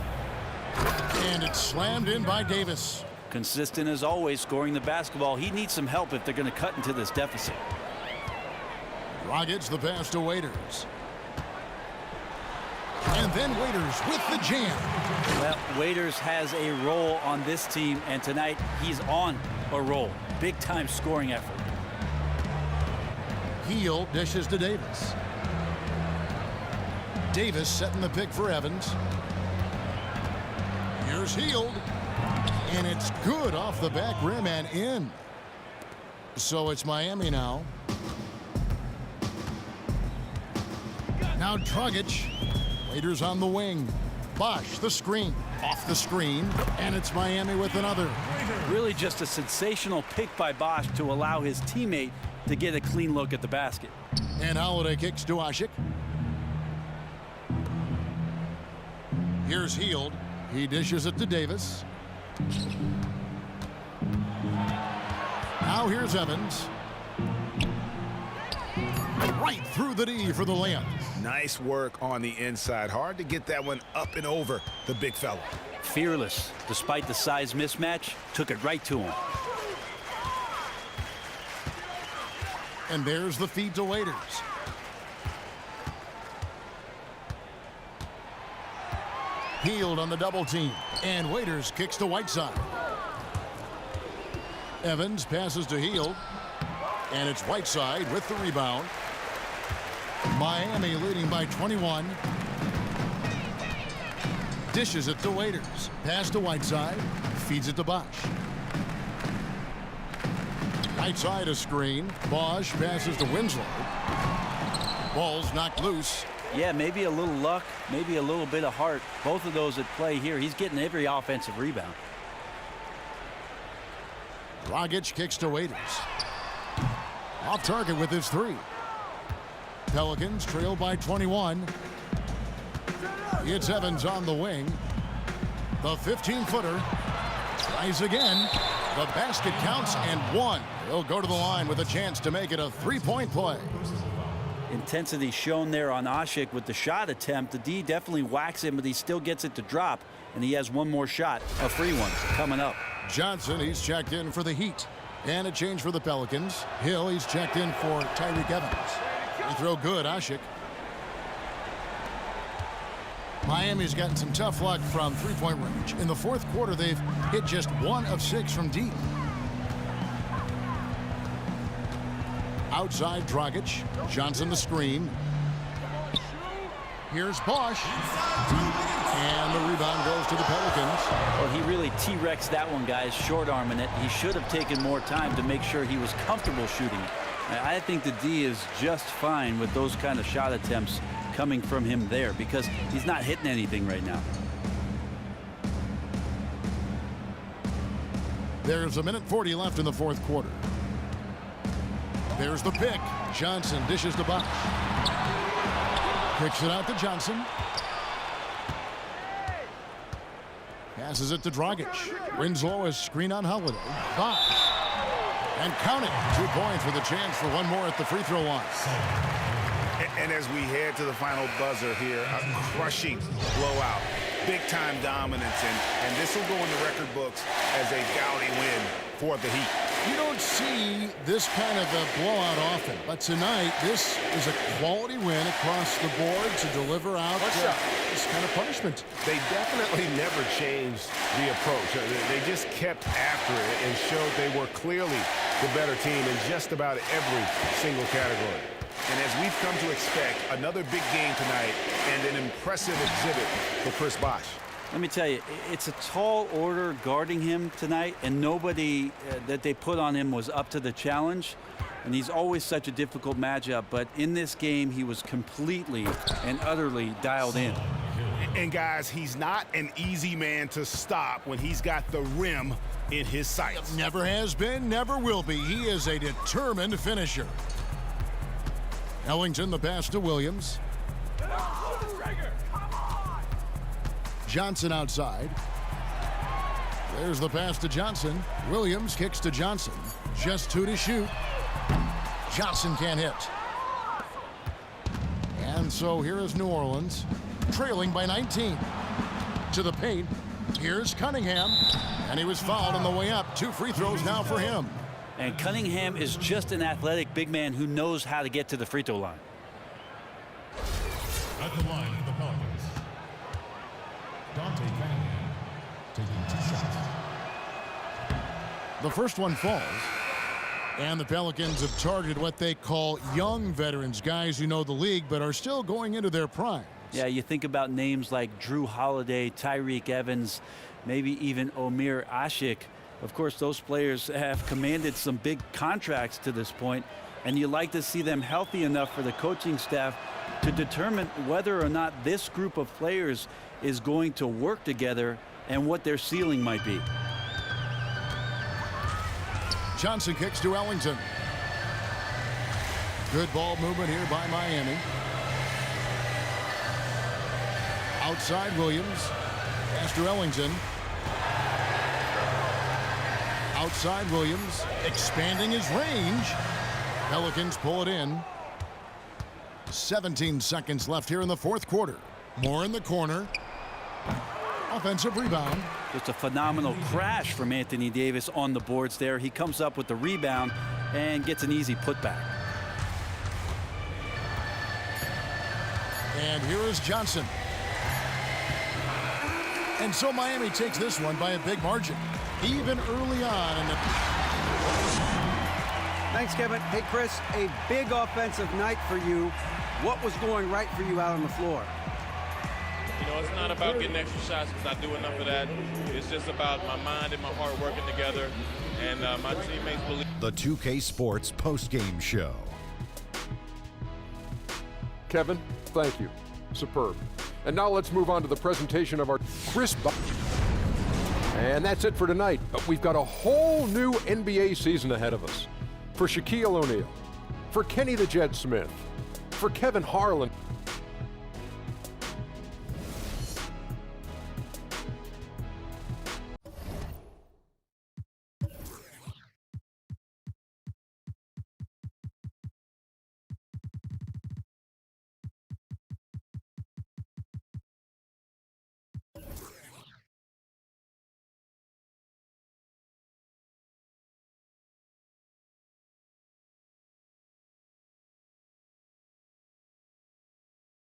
And it's slammed in by Davis. Consistent as always, scoring the basketball. He needs some help if they're going to cut into this deficit. Dragic the pass to Waiters. And then Waiters with the jam. Well, Waiters has a role on this team, and tonight he's on a roll. Big time scoring effort. Heel dishes to Davis. Davis setting the pick for Evans. Here's Hield. And it's good off the back rim and in. So it's Miami now. Now Dragic. Waiters on the wing. Bosch the screen. Off the screen. And it's Miami with another. Really just a sensational pick by Bosch to allow his teammate to get a clean look at the basket. And Holiday kicks to Ashik. Here's Hield. He dishes it to Davis. Now here's Evans. Right through the D for the layup. Nice work on the inside. Hard to get that one up and over the big fella. Fearless, despite the size mismatch, took it right to him. And there's the feed to Waiters. Hield on the double team. And Waiters kicks to Whiteside. Evans passes to Hield. And it's Whiteside with the rebound. Miami leading by 21. Dishes it to Waiters. Pass to Whiteside. Feeds it to Bosch. Whiteside a screen. Bosch passes to Winslow. Ball's knocked loose. Yeah, maybe a little luck, maybe a little bit of heart. Both of those at play here. He's getting every offensive rebound. Dragic kicks to Waiters. Off target with his three. Pelicans trail by 21. It's Evans on the wing. The 15-footer tries again. The basket counts and one. He'll go to the line with a chance to make it a three-point play. Intensity shown there on Ashik with the shot attempt. The D definitely whacks him, but he still gets it to drop. And he has one more shot, a free one, coming up. Johnson, he's checked in for the Heat. And a change for the Pelicans. Hill, he's checked in for Tyreke Evans. Free throw good, Ashik. Miami's gotten some tough luck from three-point range. In the fourth quarter, they've hit just 1 of 6 from deep. Outside Dragic. Johnson the screen. Here's Bosch. And the rebound goes to the Pelicans. Well, he really T-Rexed that one, guys, short-arming it. He should have taken more time to make sure he was comfortable shooting it. I think the D is just fine with those kind of shot attempts coming from him there because he's not hitting anything right now. There's 1:40 left in the fourth quarter. There's the pick. Johnson dishes to Bosch. Kicks it out to Johnson. Passes it to Dragic. Winslow is screen on Holiday. Bosch. And count it. 2 points with a chance for one more at the free throw line. And as we head to the final buzzer here, a crushing blowout. Big-time dominance, and this will go in the record books as a gaudy win for the Heat. You don't see this kind of a blowout often, but tonight this is a quality win across the board to deliver out this kind of punishment. They definitely never changed the approach. They just kept after it and showed they were clearly the better team in just about every single category. And as we've come to expect, another big game tonight and an impressive exhibit for Chris Bosch. Let me tell you, it's a tall order guarding him tonight, and nobody that they put on him was up to the challenge. And he's always such a difficult matchup, but in this game, he was completely and utterly dialed in. And guys, he's not an easy man to stop when he's got the rim in his sights. Never has been, never will be. He is a determined finisher. Ellington the pass to Williams. Johnson outside. There's the pass to Johnson. Williams kicks to Johnson. Just 2 to shoot. Johnson can't hit. And so here is New Orleans, trailing by 19. To the paint. Here's Cunningham. And he was fouled on the way up. 2 free throws now for him. And Cunningham is just an athletic big man who knows how to get to the free throw line. At the line of the Pelicans, Dante Cunningham taking 2 shots. The first one falls. And the Pelicans have targeted what they call young veterans, guys who know the league but are still going into their prime. Yeah, you think about names like Drew Holiday, Tyreek Evans, maybe even Omer Ashik. Of course, those players have commanded some big contracts to this point, and you like to see them healthy enough for the coaching staff to determine whether or not this group of players is going to work together and what their ceiling might be. Johnson kicks to Ellington. Good ball movement here by Miami. Outside Williams. Pass to Ellington. Outside Williams. Expanding his range. Pelicans pull it in. 17 seconds left here in the fourth quarter. More in the corner. Offensive rebound. Just a phenomenal crash from Anthony Davis on the boards there. He comes up with the rebound and gets an easy putback. And here is Johnson. And so Miami takes this one by a big margin, even early on in the... Thanks, Kevin. Hey, Chris, a big offensive night for you. What was going right for you out on the floor? You know, it's not about getting extra shots because I do enough of that. It's just about my mind and my heart working together, and my teammates believe. The 2K Sports postgame show. Kevin, thank you. Superb. And now let's move on to the presentation of our Chris. And that's it for tonight. But we've got a whole new NBA season ahead of us. For Shaquille O'Neal, for Kenny the Jet Smith, for Kevin Harlan.